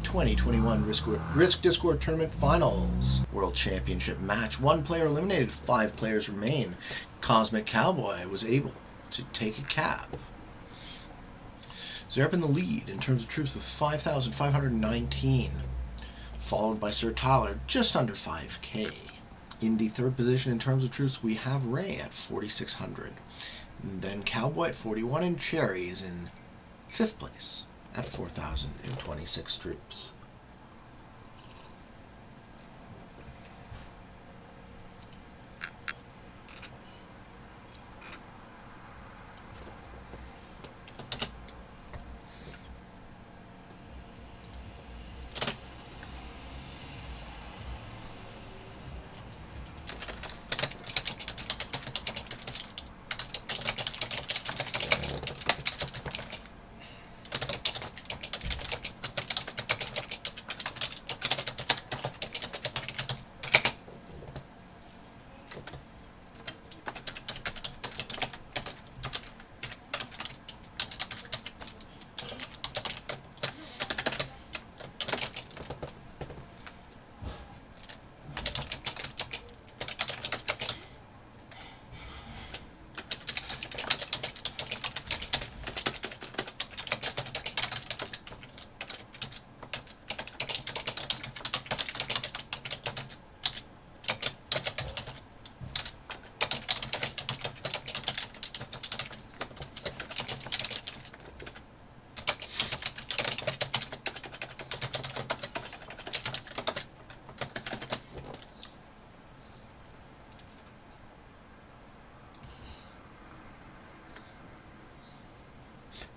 A: 2021 Risk Discord Tournament Finals World Championship match. 1 player eliminated, 5 players remain. Cosmic Cowboy was able to take a cap. xerip in the lead in terms of troops with 5,519, followed by Sir Tyler just under 5k. In the 3rd position in terms of troops, we have Ray at 4,600. Then Cowboy at 41, and Cherry is in 5th place at 4,026 troops.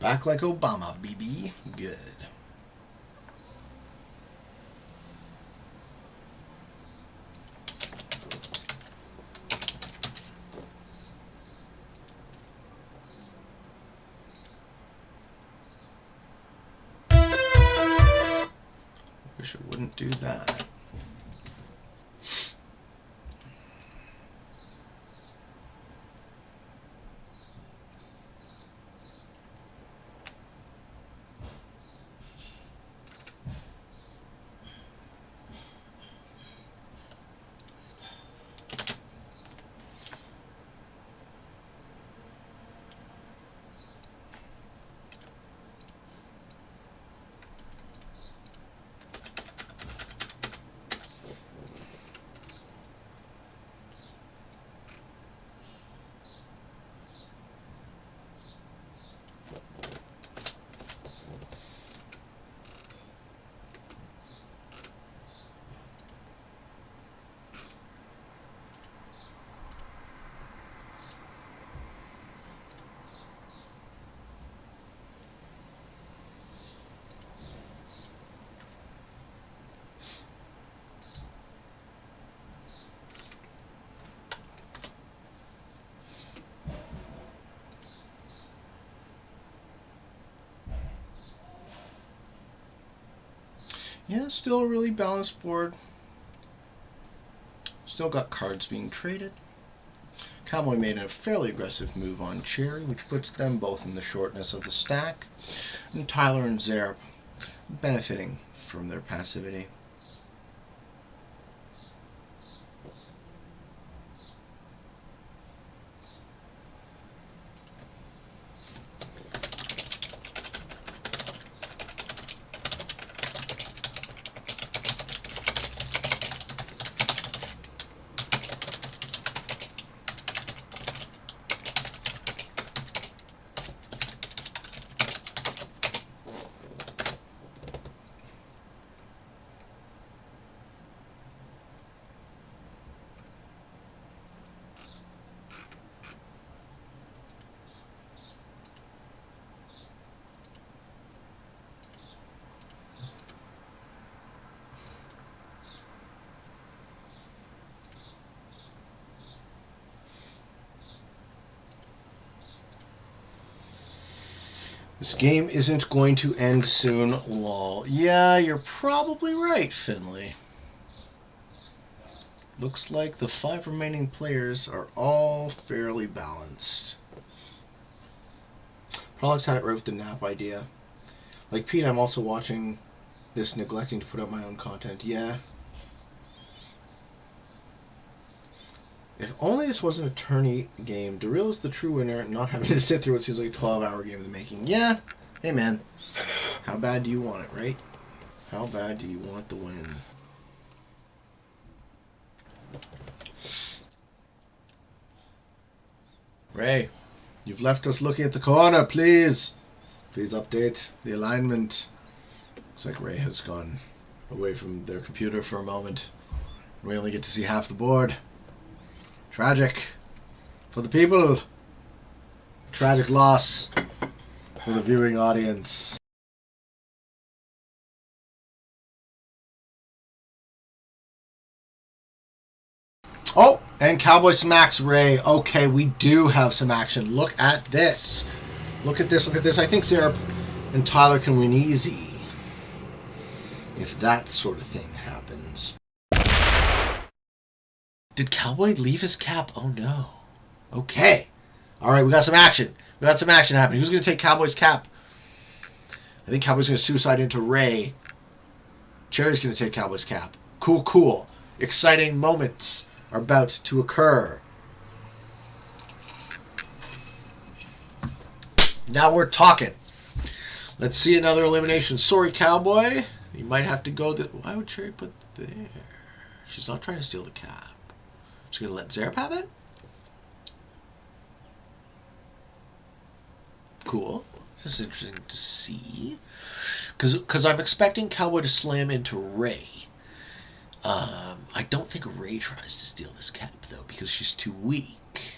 A: Back like Obama, BB. Good. Wish it wouldn't do that. Yeah, still a really balanced board. Still got cards being traded. Cowboy made a fairly aggressive move on Cherry, which puts them both in the shortness of the stack. And Tyler and xerip benefiting from their passivity. This game isn't going to end soon, lol. Yeah, you're probably right, Finley. Looks like the 5 remaining players are all fairly balanced. Prolix had it right with the nap idea. Like Pete, I'm also watching this, neglecting to put out my own content. Yeah. If only this wasn't a tourney game. Dareel is the true winner, not having to sit through what seems like a 12-hour game in the making. Yeah. Hey, man. How bad do you want it, right? How bad do you want the win? Ray, you've left us looking at the corner. Please. Please update the alignment. Looks like Ray has gone away from their computer for a moment. We only get to see half the board. Tragic for the people. Tragic loss for the viewing audience. Oh, and Cowboy smacks Ray. Okay, we do have some action. Look at this. Look at this. Look at this. I think xerip and Tyler can win easy if that sort of thing happens. Did Cowboy leave his cap? Oh, no. Okay. All right, we got some action. We got some action happening. Who's going to take Cowboy's cap? I think Cowboy's going to suicide into Ray. Cherry's going to take Cowboy's cap. Cool, cool. Exciting moments are about to occur. Now we're talking. Let's see another elimination. Sorry, Cowboy. You might have to go... Why would Cherry put there? She's not trying to steal the cap. She's going to let xerip have it? Cool. This is interesting to see. Because I'm expecting Cowboy to slam into Ray. I don't think Ray tries to steal this cap, though, because she's too weak.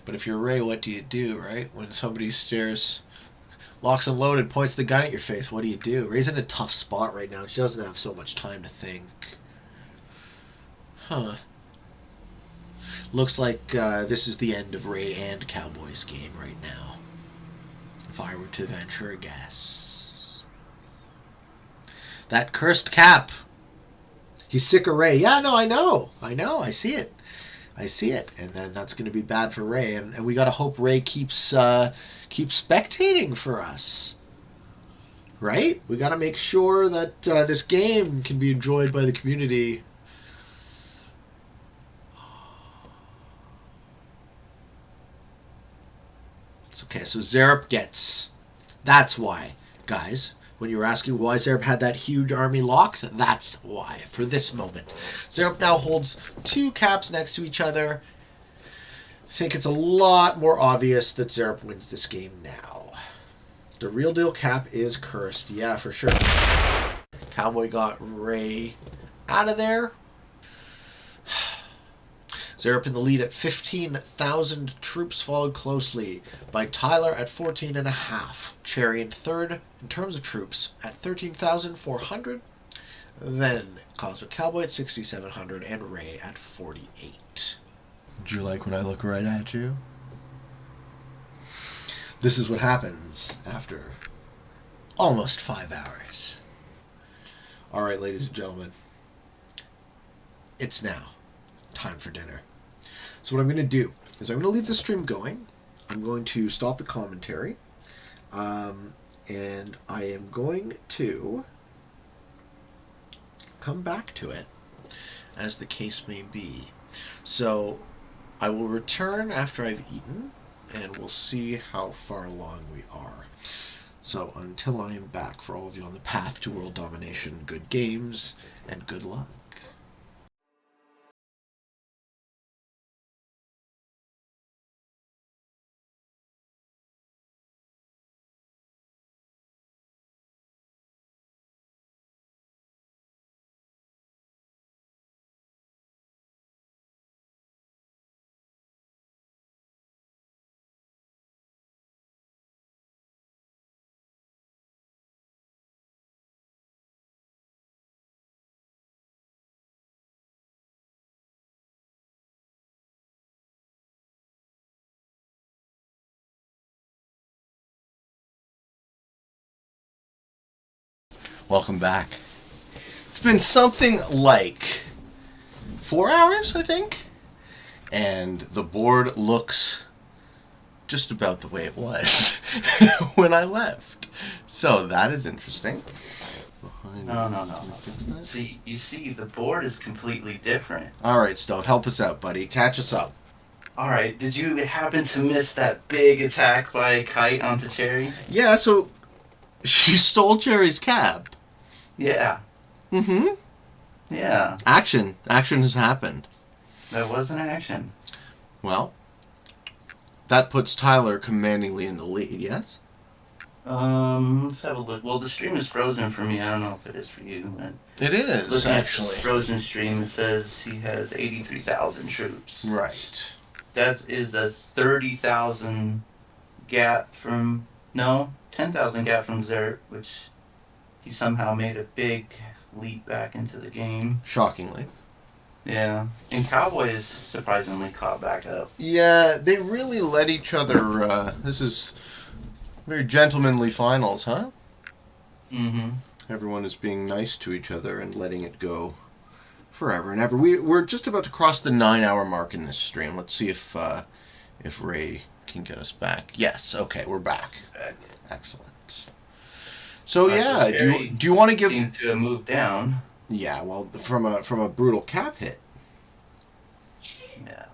A: But if you're Ray, what do, right? When somebody stares, locks and loaded, points the gun at your face, what do? Ray's in a tough spot right now. She doesn't have so much time to think. Huh. Looks like this is the end of Ray and Cowboy's game right now. If I were to venture a guess. That cursed cap. He's sick of Ray. Yeah, no, I know. I see it. And then that's going to be bad for Ray. And we got to hope Ray keeps spectating for us. Right? We got to make sure that this game can be enjoyed by the community. It's okay. So xerip gets... That's why, guys. When you were asking why xerip had that huge army locked, that's why, for this moment. xerip now holds 2 caps next to each other. I think it's a lot more obvious that xerip wins this game now. The Reel Deel cap is cursed, yeah, for sure. Cowboy got Ray out of there. xerip in the lead at 15,000 troops, followed closely by Tyler at 14.5. Cherry in third in terms of troops at 13,400. Then Cosmic Cowboy at 6,700 and Ray at 48. Do you like when I look right at you? This is what happens after almost 5 hours. All right, ladies and gentlemen. It's now time for dinner. So what I'm going to do is I'm going to leave the stream going. I'm going to stop the commentary. And I am going to come back to it as the case may be. So I will return after I've eaten and we'll see how far along we are. So until I am back, for all of you on the path to world domination, good games and good luck. Welcome back. It's been something like 4 hours, I think, and the board looks just about the way it was when I left. So that is interesting.
B: No. See, you see, the board is completely different.
A: All right, Stove, help us out, buddy. Catch us up.
B: All right, did you happen to miss that big attack by Kite onto Cherry?
A: Yeah, so she stole Cherry's cab.
B: Yeah.
A: Mm-hmm.
B: Yeah.
A: Action has happened.
B: That was an action.
A: Well, that puts Tyler commandingly in the lead, yes?
B: Let's have a look. Well, the stream is frozen for me. I don't know if it is for you. But
A: it is, actually.
B: Frozen stream, it says he has 83,000 troops.
A: Right.
B: That is a 30,000 gap from... No, 10,000 gap from xerip, which he somehow made a big leap back into the game.
A: Shockingly.
B: Yeah. And Cowboy is surprisingly caught back up.
A: Yeah, they really let each other... this is very gentlemanly finals, huh?
B: Mm-hmm.
A: Everyone is being nice to each other and letting it go forever and ever. We're just about to cross the 9-hour mark in this stream. Let's see if Ray can get us back. Yes, okay, we're back. Excellent. So yeah, do you want to give?
B: Seems to have moved down.
A: Yeah, well, from a brutal cap hit.
B: Yeah.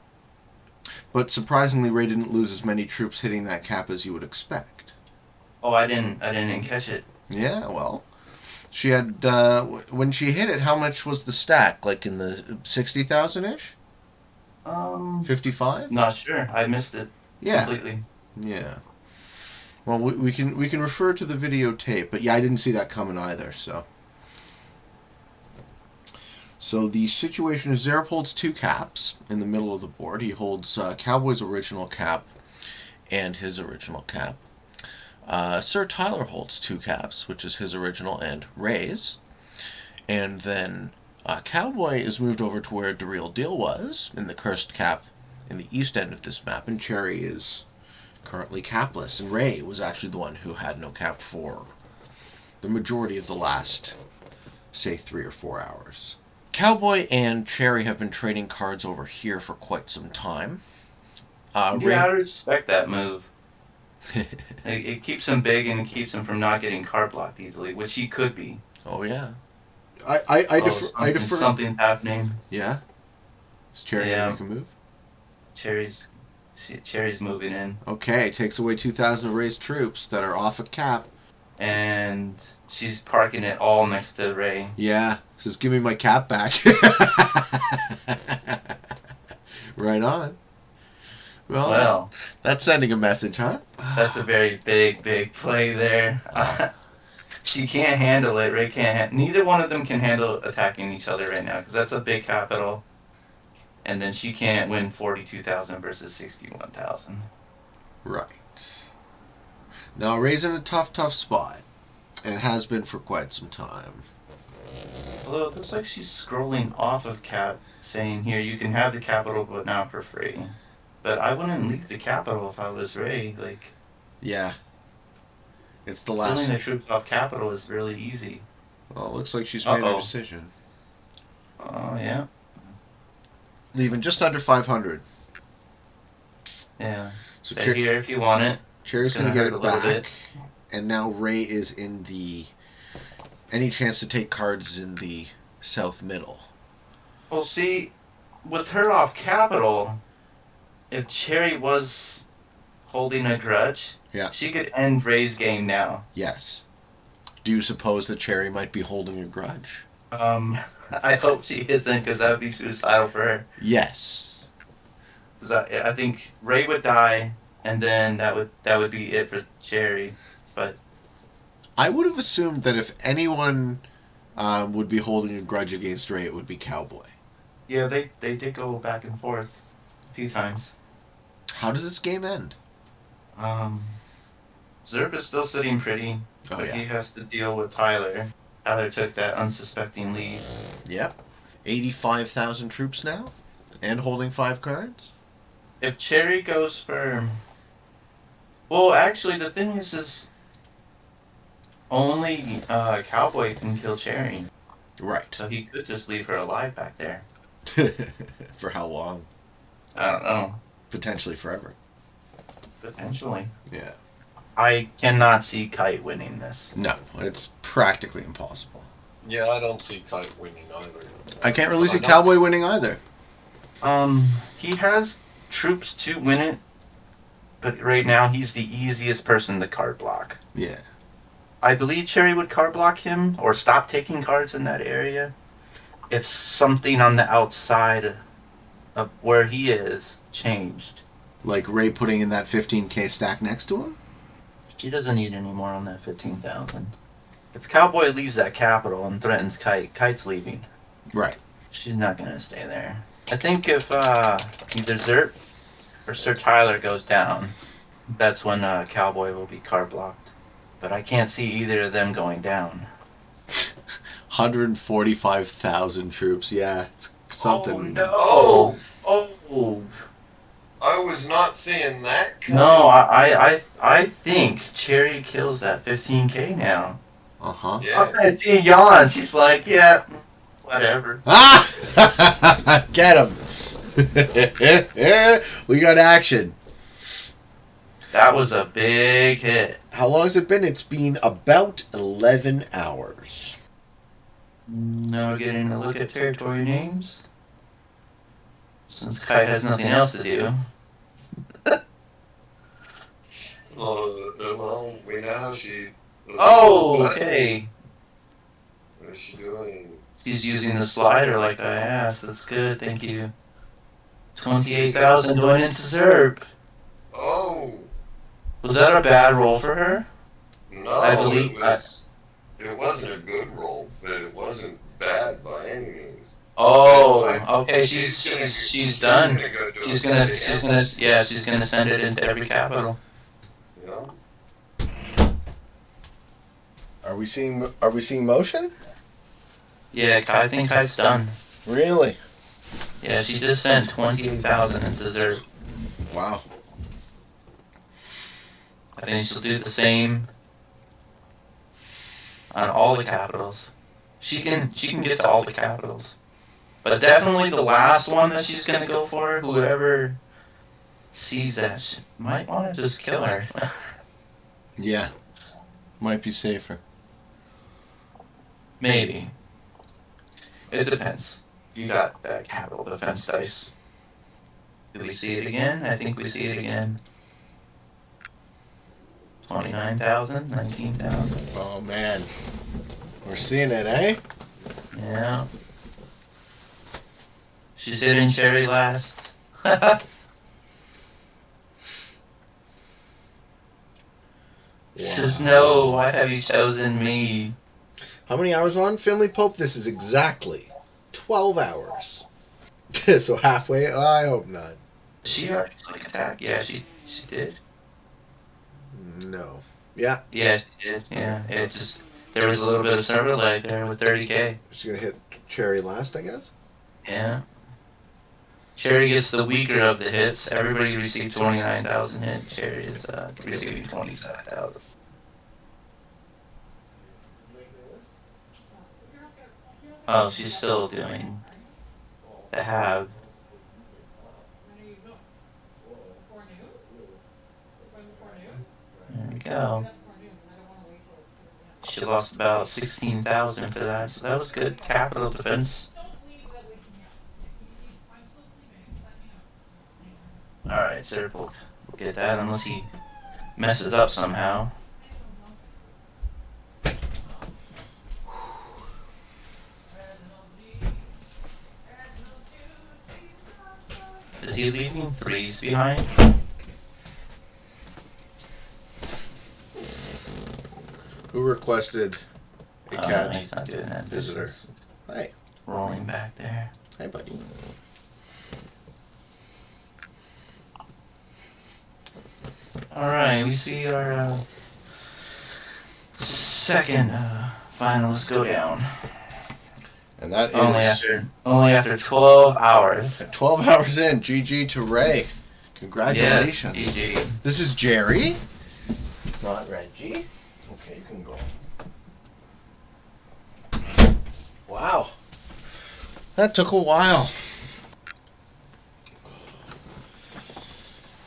A: But surprisingly, Ray didn't lose as many troops hitting that cap as you would expect.
B: Oh, I didn't catch it.
A: Yeah, well, she had when she hit it. How much was the stack? Like in the 60,000-ish? 55?
B: Not sure. I missed it.
A: Yeah.
B: Completely.
A: Yeah. Well, we can refer to the videotape, but yeah, I didn't see that coming either. So So the situation is xerip holds 2 caps in the middle of the board. He holds Cowboy's original cap and his original cap. Sir Tyler holds 2 caps, which is his original and Ray's. And then Cowboy is moved over to where Dareel Deel was, in the cursed cap in the east end of this map, and Cherry is currently capless. And Ray was actually the one who had no cap for the majority of the last, say, 3 or 4 hours. Cowboy and Cherry have been trading cards over here for quite some time.
B: Yeah, I respect that move. It keeps him big and it keeps him from not getting card blocked easily, which he could be.
A: Oh, yeah. I defer.
B: Something's happening.
A: Yeah? Is Cherry going to make a move?
B: Cherry's moving in.
A: Okay, takes away 2,000 of Ray's troops that are off a cap.
B: And she's parking it all next to Ray.
A: Yeah, says, give me my cap back. Right on. Well, that's sending a message, huh?
B: That's a very big play there. She can't handle it. Ray can't. Neither one of them can handle attacking each other right now because that's a big capital. And then she can't win 42,000 versus 61,000.
A: Right. Now, Ray's in a tough spot. And has been for quite some time.
B: Although it looks like she's scrolling off of cap, saying, here, you can have the capital, but not for free. But I wouldn't leave the capital if I was Ray. Like,
A: yeah. It's the last...
B: Killing the troops off capital is really easy.
A: Well, it looks like she's made a decision.
B: Oh, yeah.
A: Leaving just under 500.
B: Yeah. So stay here if you want it.
A: Cherry's going to get it back. And now Ray is in the... Any chance to take cards in the south middle.
B: Well, see, with her off capital, if Cherry was holding a grudge, she could end Ray's game now.
A: Yes. Do you suppose that Cherry might be holding a grudge?
B: I hope she isn't, because that would be suicidal for her.
A: Yes.
B: I think Ray would die, and then that would be it for Cherry. But
A: I would have assumed that if anyone would be holding a grudge against Ray, it would be Cowboy.
B: Yeah, they did go back and forth a few times.
A: How does this game end?
B: Xerip is still sitting pretty, but he has to deal with Tyler. Tyler took that unsuspecting lead.
A: Yep. 85,000 troops now, and holding 5 cards.
B: If Cherry goes for... Well, actually, the thing is only Cowboy can kill Cherry.
A: Right.
B: So he could just leave her alive back there.
A: For how long?
B: I don't know.
A: Potentially forever.
B: Potentially.
A: Yeah.
B: I cannot see Kite winning this.
A: No, it's practically impossible.
C: Yeah, I don't see Kite winning either.
A: I can't really see Cowboy winning either.
B: He has troops to win it, but right now he's the easiest person to card block.
A: Yeah.
B: I believe Cherry would card block him, or stop taking cards in that area, if something on the outside of where he is changed.
A: Like Ray putting in that 15k stack next to him?
B: She doesn't need any more on that 15,000. If Cowboy leaves that capital and threatens Kite, Kite's leaving.
A: Right.
B: She's not going to stay there. I think if either Xerip or Sir Tyler goes down, that's when Cowboy will be card blocked. But I can't see either of them going down.
A: 145,000 troops, yeah. It's something.
B: Oh, no! Oh!
C: I was not seeing that coming.
B: No, I think Cherry kills that 15k now.
A: Uh-huh.
C: Yeah.
B: I see yawn. She's like, yeah, whatever.
A: Ah! Get him! We got action.
B: That was a big hit.
A: How long has it been? It's been about 11 hours.
B: Now we're getting a look at territory names. Since Kite has nothing else to do.
C: Well, we know how she...
B: Oh, okay.
C: What is she doing?
B: She's using the slider like I asked. That's good, thank you. 28,000 going into Xerip.
C: Oh!
B: Was that a bad roll for her?
C: No,
B: I believe
C: it wasn't a good roll, but it wasn't bad by any means.
B: Oh, okay. She's done.
C: Gonna go do
B: She's
C: it
B: gonna
C: again,
B: she's gonna send it into every capital.
C: You know?
A: Are we seeing motion?
B: Yeah, I think Kite's done.
A: Really?
B: Yeah, she just sent 28,000 into xerip.
A: Wow.
B: I think she'll do the same on all the capitals. She can get to all the capitals. But definitely the last one that she's gonna go for, whoever sees that, she might want to just kill her.
A: Yeah. Might be safer.
B: Maybe. It depends. You got that capital defense dice. Do we see it again? I think we see it again. 29,000, 19,000.
A: Oh man. We're seeing it, eh?
B: Yeah. She's hitting Cherry last. Says, no, why have you chosen me?
A: How many hours on Finley Pope? This is exactly 12 hours. So halfway? I hope not.
B: She already attack? Yeah, she did.
A: No. Yeah.
B: Yeah, she did. Yeah, it just, there was a little bit of server lag there with 30k.
A: She's going to hit Cherry last, I guess?
B: Yeah. Cherry gets the weaker of the hits. Everybody received 29,000 hit. Cherry is receiving 27,000. Oh, she's still doing the have. There we go. She lost about 16,000 for that, so that was good capital defense. Alright, Xerip will get that unless he messes up somehow. Is he leaving 3s behind?
A: Who requested a cat
B: He's not doing that.
A: visitor? Hey.
B: Rolling back there.
A: Hi, buddy.
B: Alright, we see our second finalist go down.
A: And that is...
B: Only after 12 hours.
A: 12 hours in. GG to Ray. Congratulations.
B: Yes, GG.
A: This is Jerry. Not Reggie. Okay, you can go. Wow. That took a while.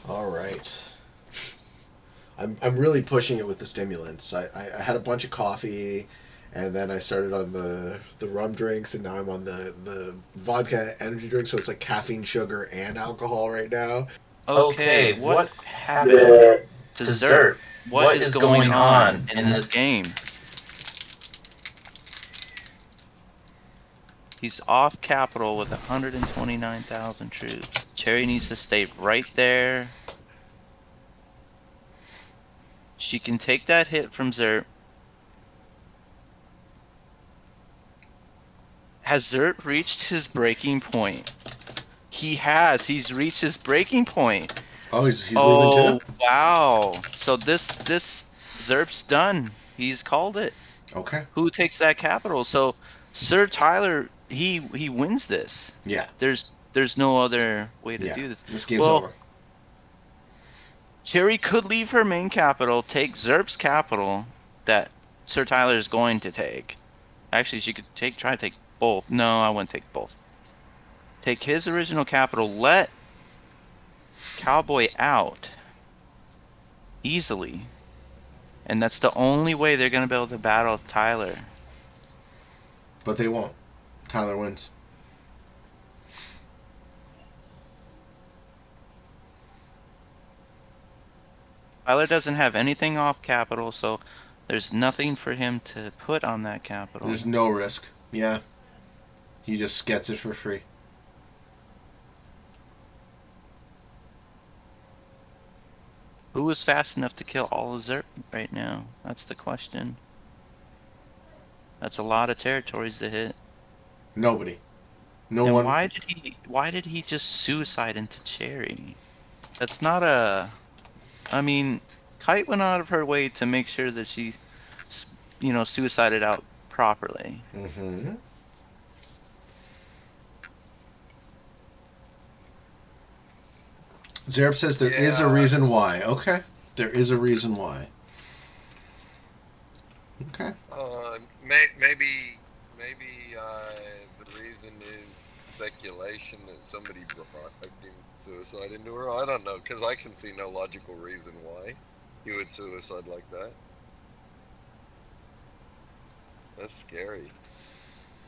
A: All right. I'm really pushing it with the stimulants. I had a bunch of coffee, and then I started on the rum drinks, and now I'm on the vodka energy drink, so it's like caffeine, sugar, and alcohol right now.
B: Okay, what happened to xerip? What is going on in this game? He's off capital with 129,000 troops. Cherry needs to stay right there. She can take that hit from xerip. Has xerip reached his breaking point? He has. He's reached his breaking point.
A: Oh, he's leaving too?
B: Wow. So this xerip's done. He's called it.
A: Okay.
B: Who takes that capital? So Sir Tyler, he wins this.
A: Yeah.
B: There's no other way to do this.
A: This game's over.
B: Cherry could leave her main capital, take xerip's capital that Sir Tyler is going to take. Actually, she could try to take both. No, I wouldn't take both. Take his original capital, let Cowboy out easily. And that's the only way they're going to be able to battle Tyler.
A: But they won't. Tyler wins.
B: Tyler doesn't have anything off capital, so there's nothing for him to put on that capital.
A: There's no risk. Yeah. He just gets it for free.
B: Who is fast enough to kill all of xerip right now? That's the question. That's a lot of territories to hit.
A: Nobody. No
B: And
A: one.
B: why did he just suicide into Cherry? That's not a. I mean, Kite went out of her way to make sure that she, suicided out properly.
A: Mm-hmm. Xerip says there is a
C: Yeah.
A: reason why. Okay. There is a reason why. Okay.
C: Maybe the reason is speculation that somebody brought a suicide into her. I don't know, because I can see no logical reason why he would suicide like that. That's scary.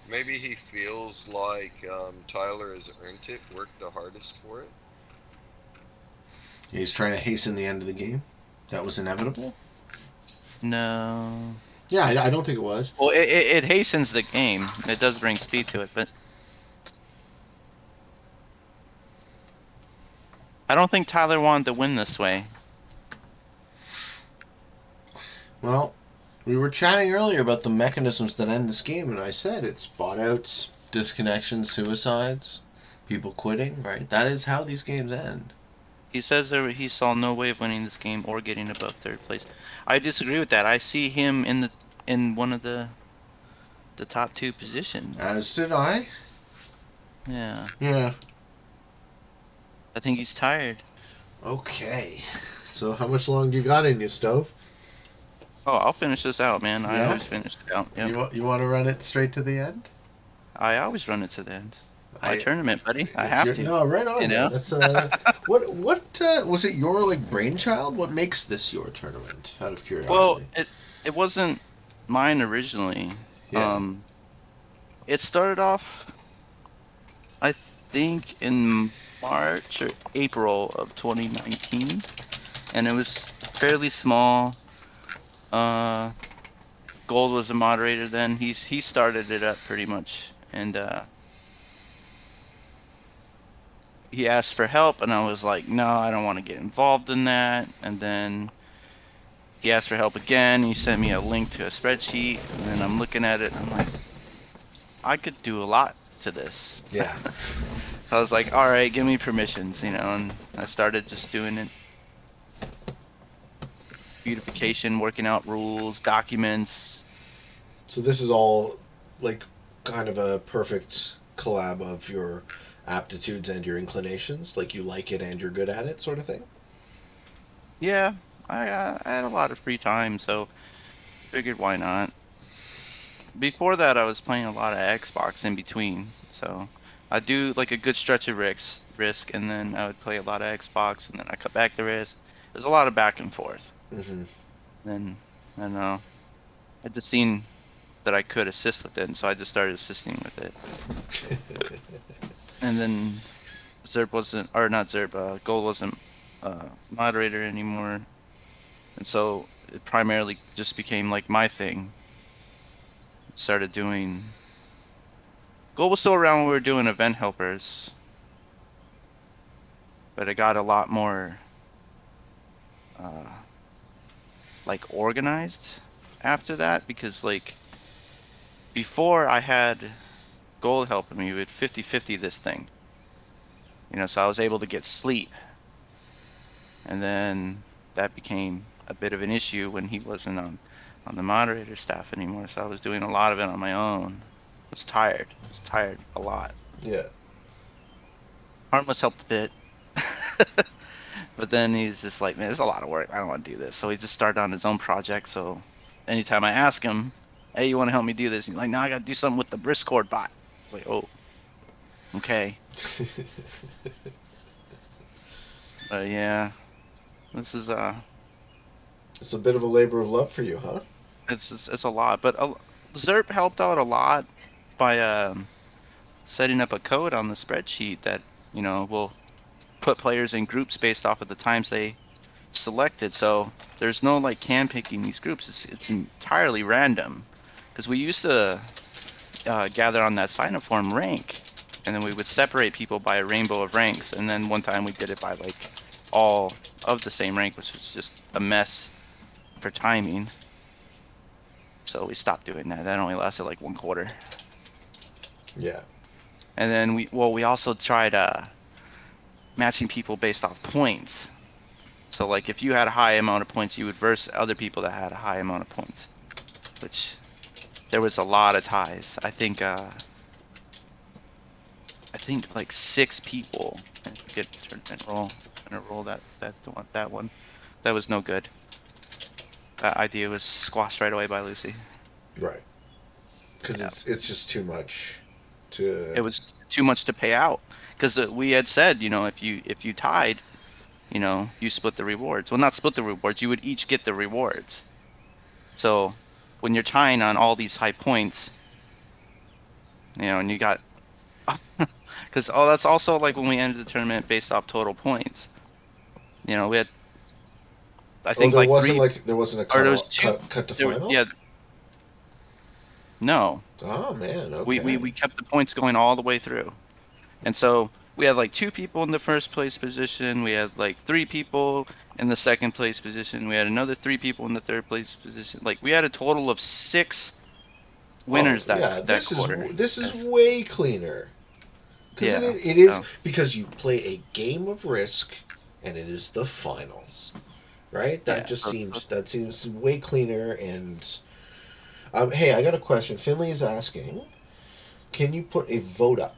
C: Maybe he feels like Tyler has earned it, worked the hardest for it.
A: He's trying to hasten the end of the game. That was inevitable.
B: No.
A: Yeah, I don't think it was.
B: Well, it hastens the game. It does bring speed to it, but I don't think Tyler wanted to win this way.
A: Well, we were chatting earlier about the mechanisms that end this game, and I said it's bot outs, disconnections, suicides, people quitting, right? That is how these games end.
B: He says he saw no way of winning this game or getting above third place. I disagree with that. I see him in one of the top two positions.
A: As did I.
B: Yeah.
A: Yeah.
B: I think he's tired.
A: Okay. So how much longer you got in you, Stove?
B: Oh, I'll finish this out, man. I
A: Yeah?
B: always finish it out. Yep.
A: You want to run it straight to the end?
B: I always run it to the end. My tournament, buddy. I
A: It's
B: have to.
A: No, right on.
B: You know?
A: Man. That's what was it your like brainchild? What makes this your tournament? Out of curiosity.
B: Well, it wasn't mine originally.
A: Yeah.
B: It started off, I think, in March or April of 2019, and it was fairly small. Gold was the moderator then. He started it up pretty much, and he asked for help, and I was like, no, I don't want to get involved in that. And then he asked for help again. He sent me a link to a spreadsheet, and then I'm looking at it, and I'm like, I could do a lot to this.
A: Yeah.
B: I was like, all right, give me permissions, and I started just doing it. Beautification, working out rules, documents.
A: So this is all like kind of a perfect collab of your aptitudes and your inclinations, like you like it and you're good at it, sort of thing.
B: Yeah, I had a lot of free time, so figured why not. Before that, I was playing a lot of Xbox in between, so I do like a good stretch of risk, and then I would play a lot of Xbox, and then I cut back the risk. There's a lot of back and forth.
A: Mm-hmm.
B: And I don't know, I just seen that I could assist with it, and so I just started assisting with it. And then Zerp wasn't, or not Zerp, Gold wasn't moderator anymore, and so it primarily just became like my thing. Started doing. Gold was still around when we were doing event helpers, but it got a lot more like organized after that, because like before I had Gold helping me with 50-50 this thing, so I was able to get sleep, and then that became a bit of an issue when he wasn't on the moderator staff anymore, so I was doing a lot of it on my own. I was tired a lot.
A: Yeah.
B: Harmless helped a bit. But then he's just like, man, it's a lot of work. I don't want to do this. So he just started on his own project. So anytime I ask him, hey, you want to help me do this? He's like, no, I got to do something with the Briscord bot. I'm like, oh, okay. Yeah, this is
A: It's a bit of a labor of love for you, huh?
B: it's a lot. But Zerp helped out a lot by setting up a code on the spreadsheet that will put players in groups based off of the times they selected. So there's no like can picking these groups. It's entirely random, because we used to gather on that sign up form rank, and then we would separate people by a rainbow of ranks. And then one time we did it by like all of the same rank, which was just a mess for timing. So we stopped doing that. That only lasted like 1 quarter.
A: Yeah.
B: And then we also tried matching people based off points. So like if you had a high amount of points, you would verse other people that had a high amount of points, which there was a lot of ties. I think like 6 people get enroll that one. That was no good. That idea was squashed right away by Lucy.
A: Right. Because
B: Yeah.
A: it's just too much to.
B: It was too much to pay out because we had said, if you tied, you split the rewards. Well, not split the rewards. You would each get the rewards. So when you're tying on all these high points, and you got, because that's also like when we ended the tournament based off total points. We had, I think,
A: there
B: like
A: wasn't
B: 3,
A: there wasn't a
B: or
A: cut
B: there was 2.
A: cut to
B: There,
A: final.
B: yeah, no.
A: Oh man. Okay.
B: We kept the points going all the way through, and so we had like 2 people in the first place position. We had like 3 people in the second place position. We had another 3 people in the third place position. Like we had a total of 6 winners that quarter.
A: This is way cleaner. Because
B: Yeah,
A: it is
B: so,
A: because you play a game of Risk, and it is the finals, right? That
B: yeah,
A: just
B: so
A: seems way cleaner. And hey, I got a question. Finley is asking, can you put a vote up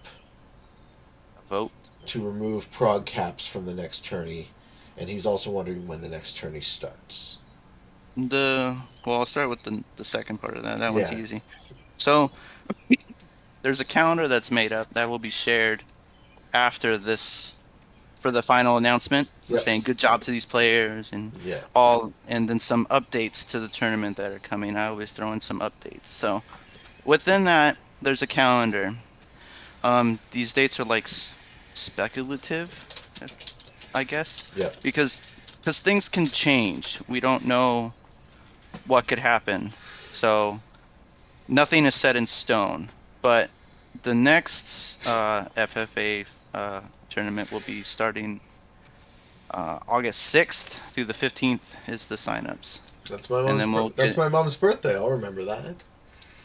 B: vote.
A: to remove prog caps from the next tourney? And he's also wondering when the next tourney starts.
B: I'll start with the second part of that. That one's
A: Yeah.
B: easy. So there's a calendar that's made up that will be shared after this for the final announcement. We're
A: Yep.
B: saying good job to these players and
A: Yeah.
B: and then some updates to the tournament that are coming. I always throw in some updates. So within that, there's a calendar. These dates are like speculative, I guess.
A: Yeah.
B: Because things can change. We don't know what could happen. So nothing is set in stone. But the next FFA tournament will be starting August 6th through the 15th is the signups.
A: That's my
B: And then
A: my mom's birthday. I'll remember that.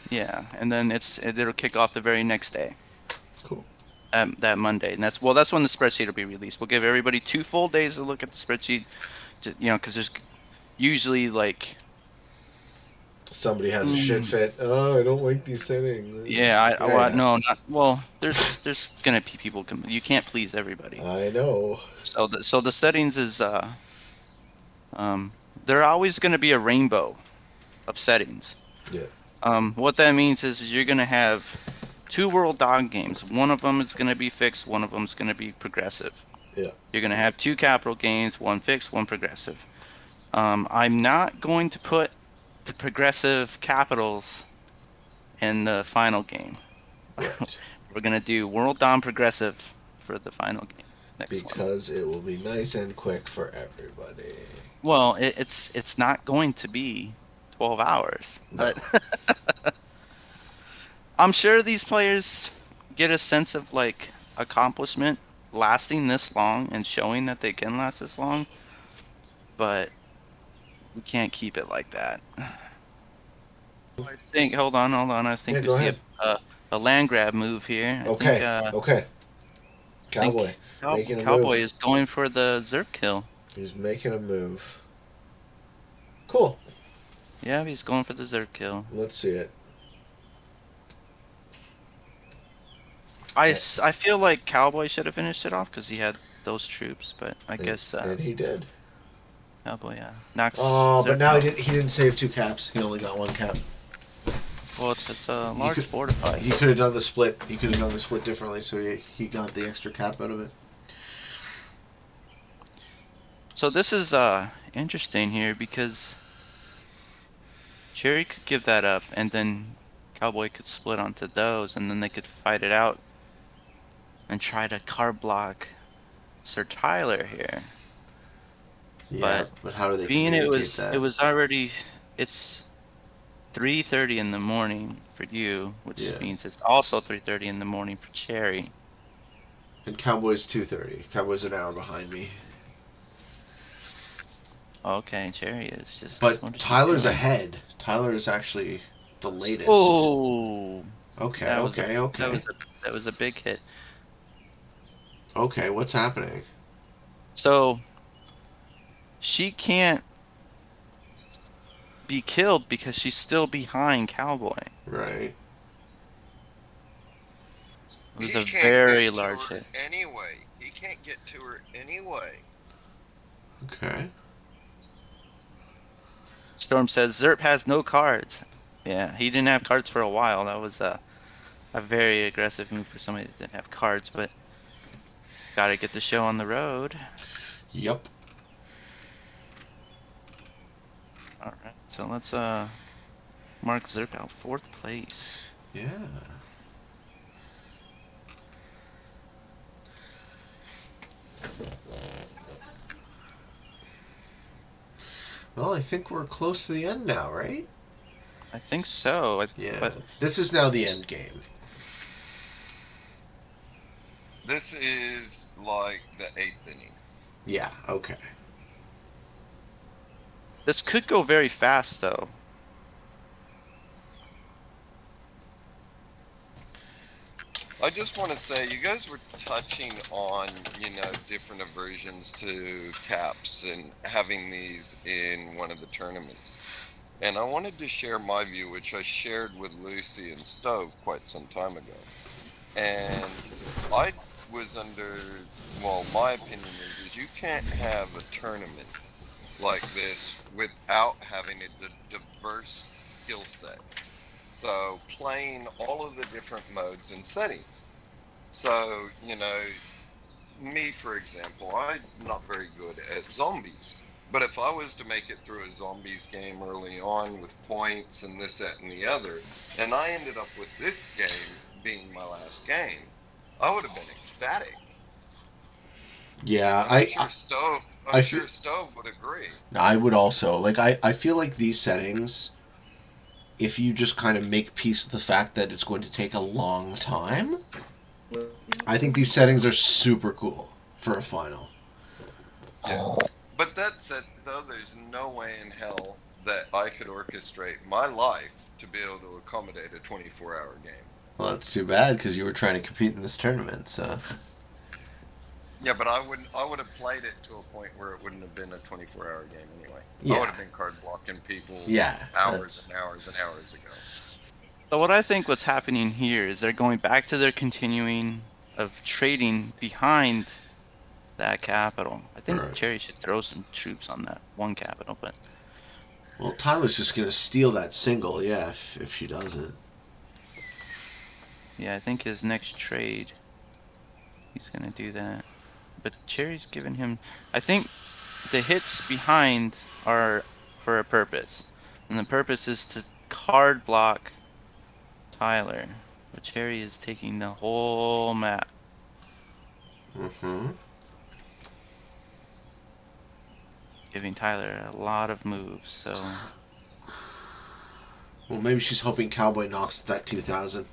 B: Yeah, and then it'll kick off the very next day.
A: Cool.
B: That Monday, and that's when the spreadsheet will be released. We'll give everybody 2 full days to look at the spreadsheet, because there's usually like
A: somebody has a shit fit. Oh, I don't like these settings.
B: Yeah, no, not well. There's gonna be people. You can't please everybody.
A: I know.
B: So the settings is there are always gonna be a rainbow of settings.
A: Yeah.
B: What that means is you're gonna have 2 World Dog games. One of them is gonna be fixed. One of them is gonna be progressive.
A: Yeah.
B: You're gonna have 2 capital games, 1 fixed, 1 progressive. I'm not going to put the progressive capitals in the final game.
A: Right.
B: We're gonna do World Dom progressive for the final game.
A: Because it will be nice and quick for everybody.
B: Well, it's not going to be 12 hours,
A: No.
B: but I'm sure these players get a sense of like accomplishment lasting this long and showing that they can last this long, but we can't keep it like that. I think. Hold on. I think we see a land grab move here.
A: Okay. Okay. Cowboy. Making a
B: Cowboy
A: move.
B: is going for the xerip kill.
A: He's making a move. Cool.
B: Yeah, he's going for the xerip kill.
A: Let's see it.
B: I feel like Cowboy should have finished it off because he had those troops, but I guess.
A: And he did.
B: Cowboy, yeah. Knocks
A: but now he didn't save 2 caps. He only got 1 cap.
B: Well, it's a large fortify.
A: He could have done the split. He could have done the split differently, so he got the extra cap out of it.
B: So this is interesting here because Cherry could give that up, and then Cowboy could split onto those, and then they could fight it out and try to card block Sir Tyler here.
A: Yeah, but how do they
B: being
A: communicate that?
B: It was already, it's 3:30 in the morning for you, which means it's also 3:30 in the morning for Cherry.
A: And Cowboy's 2:30. Cowboy's an hour behind me.
B: Okay, Cherry is just.
A: But Tyler's ahead. Tyler is actually the latest.
B: Oh.
A: Okay.
B: That That was a big hit.
A: Okay, what's happening?
B: So she can't be killed because she's still behind Cowboy.
A: Right.
B: It was
C: He
B: a
C: can't
B: very
C: get to
B: large
C: her
B: hit.
C: anyway. He can't get to her anyway.
A: Okay.
B: Storm says Zerp has no cards. Yeah, he didn't have cards for a while. That was a very aggressive move for somebody that didn't have cards, but gotta get the show on the road.
A: Yep.
B: Alright, so let's mark Zerp out 4th place.
A: Yeah. Well, I think we're close to the end now, right?
B: I think so.
A: Yeah.
B: But
A: This is now the end game.
C: This is like the 8th inning.
A: Yeah, okay.
B: this could go very fast, though.
C: I just want to say, you guys were touching on, different aversions to caps and having these in one of the tournaments. And I wanted to share my view, which I shared with Lucy and Stove quite some time ago. And I was my opinion is you can't have a tournament like this without having a diverse skill set. So playing all of the different modes and settings. So, me, for example, I'm not very good at zombies. But if I was to make it through a zombies game early on with points and this, that, and the other, and I ended up with this game being my last game, I would have been ecstatic.
A: Yeah,
C: I'm sure Stove would agree.
A: I would also. Like, I feel like these settings, if you just kind of make peace with the fact that it's going to take a long time, I think these settings are super cool for a final.
C: Yeah. But that said, though, there's no way in hell that I could orchestrate my life to be able to accommodate a 24-hour game.
A: Well, that's too bad because you were trying to compete in this tournament, so.
C: Yeah, but I would have played it to a point where it wouldn't have been a 24-hour game anyway.
A: Yeah.
C: I would have been card blocking people hours and hours and hours ago.
B: So what I think what's happening here is they're going back to their continuing of trading behind that capital. I think
A: Right.
B: Cherry should throw some troops on that one capital, but
A: Well, Tyler's just going to steal that single, yeah, if she doesn't.
B: yeah, I think his next trade, he's going to do that. But Cherry's giving him... I think the hits behind are for a purpose. And the purpose is to card block Tyler. But Cherry is taking the whole map.
A: Mm-hmm.
B: Giving Tyler a lot of moves, so...
A: Well, maybe she's hoping Cowboy knocks that 2,000.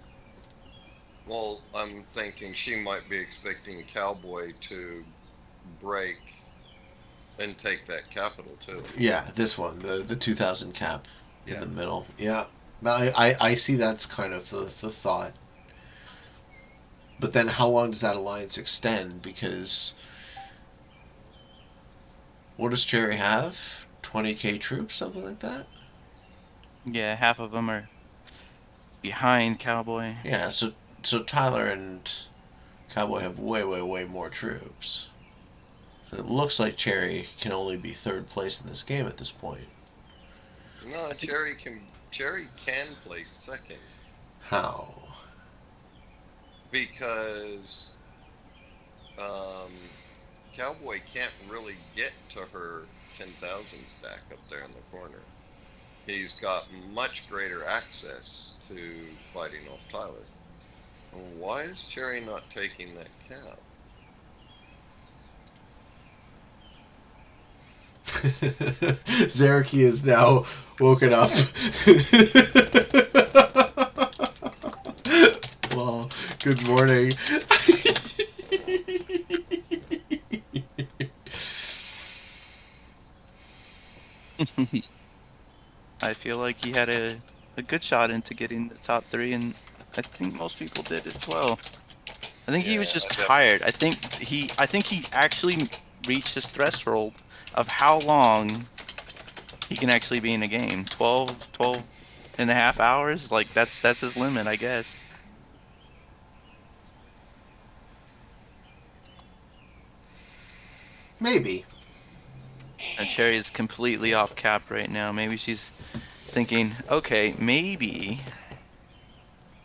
C: Well, I'm thinking she might be expecting Cowboy to break and take that capital too.
A: Yeah, this one, the 2,000 cap in the middle. Yeah, but I see that's kind of the thought. But then how long does that alliance extend? Because what does Cherry have? 20k troops, something like that?
B: Yeah, half of them are behind Cowboy.
A: Yeah, so Tyler and Cowboy have way, way, way more troops. So it looks like Cherry can only be 3rd place in this game at this point.
C: No, Cherry can place 2nd.
A: How?
C: Because Cowboy can't really get to her 10,000 stack up there in the corner. He's got much greater access to fighting off Tyler. Why is Cherry not taking that cap?
A: Zaraki is now woken up. Well, good morning.
B: I feel like he had a good shot into getting the top 3 in I think most people did as well. I think he was
C: Yeah,
B: just
C: definitely.
B: tired. I think he actually reached his threshold of how long he can actually be in a game. 12 and a half hours? Like that's his limit, I guess.
A: Maybe.
B: And Cherry is completely off cap right now. Maybe she's thinking, okay, maybe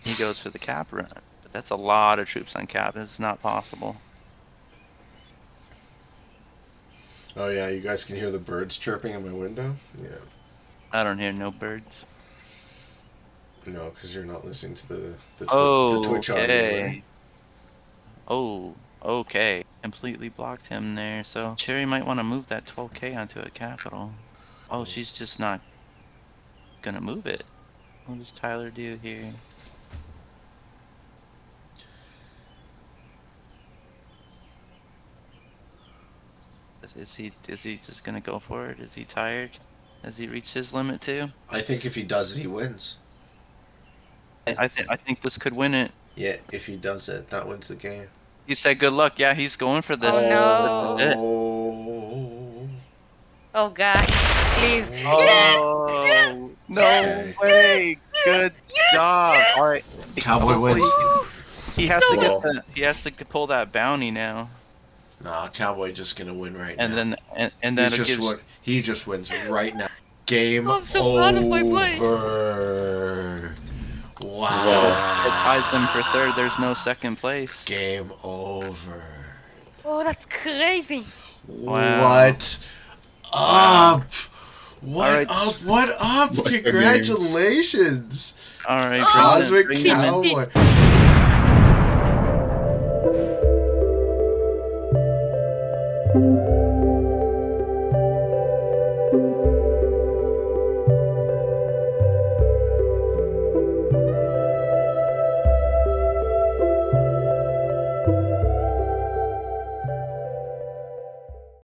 B: he goes for the cap run. But that's a lot of troops on cap. It's not possible.
A: Oh yeah, you guys can hear the birds chirping in my window? Yeah.
B: I don't hear no birds.
A: No, because you're not listening to the
B: Oh,
A: Twitch audio,
B: okay.
A: right?
B: Oh, okay. Completely blocked him there. So Cherry might want to move that 12K onto a capital. Oh, she's just not gonna move it. What does Tyler do here? Is he just gonna go for it? Is he tired? Has he reached his limit too?
A: I think if he does it, he wins.
B: I think this could win it.
A: Yeah, if he does it, that wins the game.
B: He said good luck. Yeah, he's going for this.
D: Oh,
B: This is it.
A: Oh.
D: Oh gosh, please.
B: Oh, no
A: Okay.
B: way! Good job. All right,
A: Cowboy wins.
B: He has to
A: No.
B: get he has to pull that bounty now,
A: Nah, Cowboy just gonna win right
B: and
A: now.
B: then and then it gives.
A: He just wins right now. Game
D: I'm so proud of my boy.
A: over. Wow.
B: It ties them for third. There's no second place.
A: Game over.
D: Oh, that's crazy.
B: Wow.
A: What up? What
B: All right.
A: up? What up?
E: What a game.
A: Congratulations.
B: All right,
D: Oh,
A: Cosmic
B: bring them in.
A: Cowboy.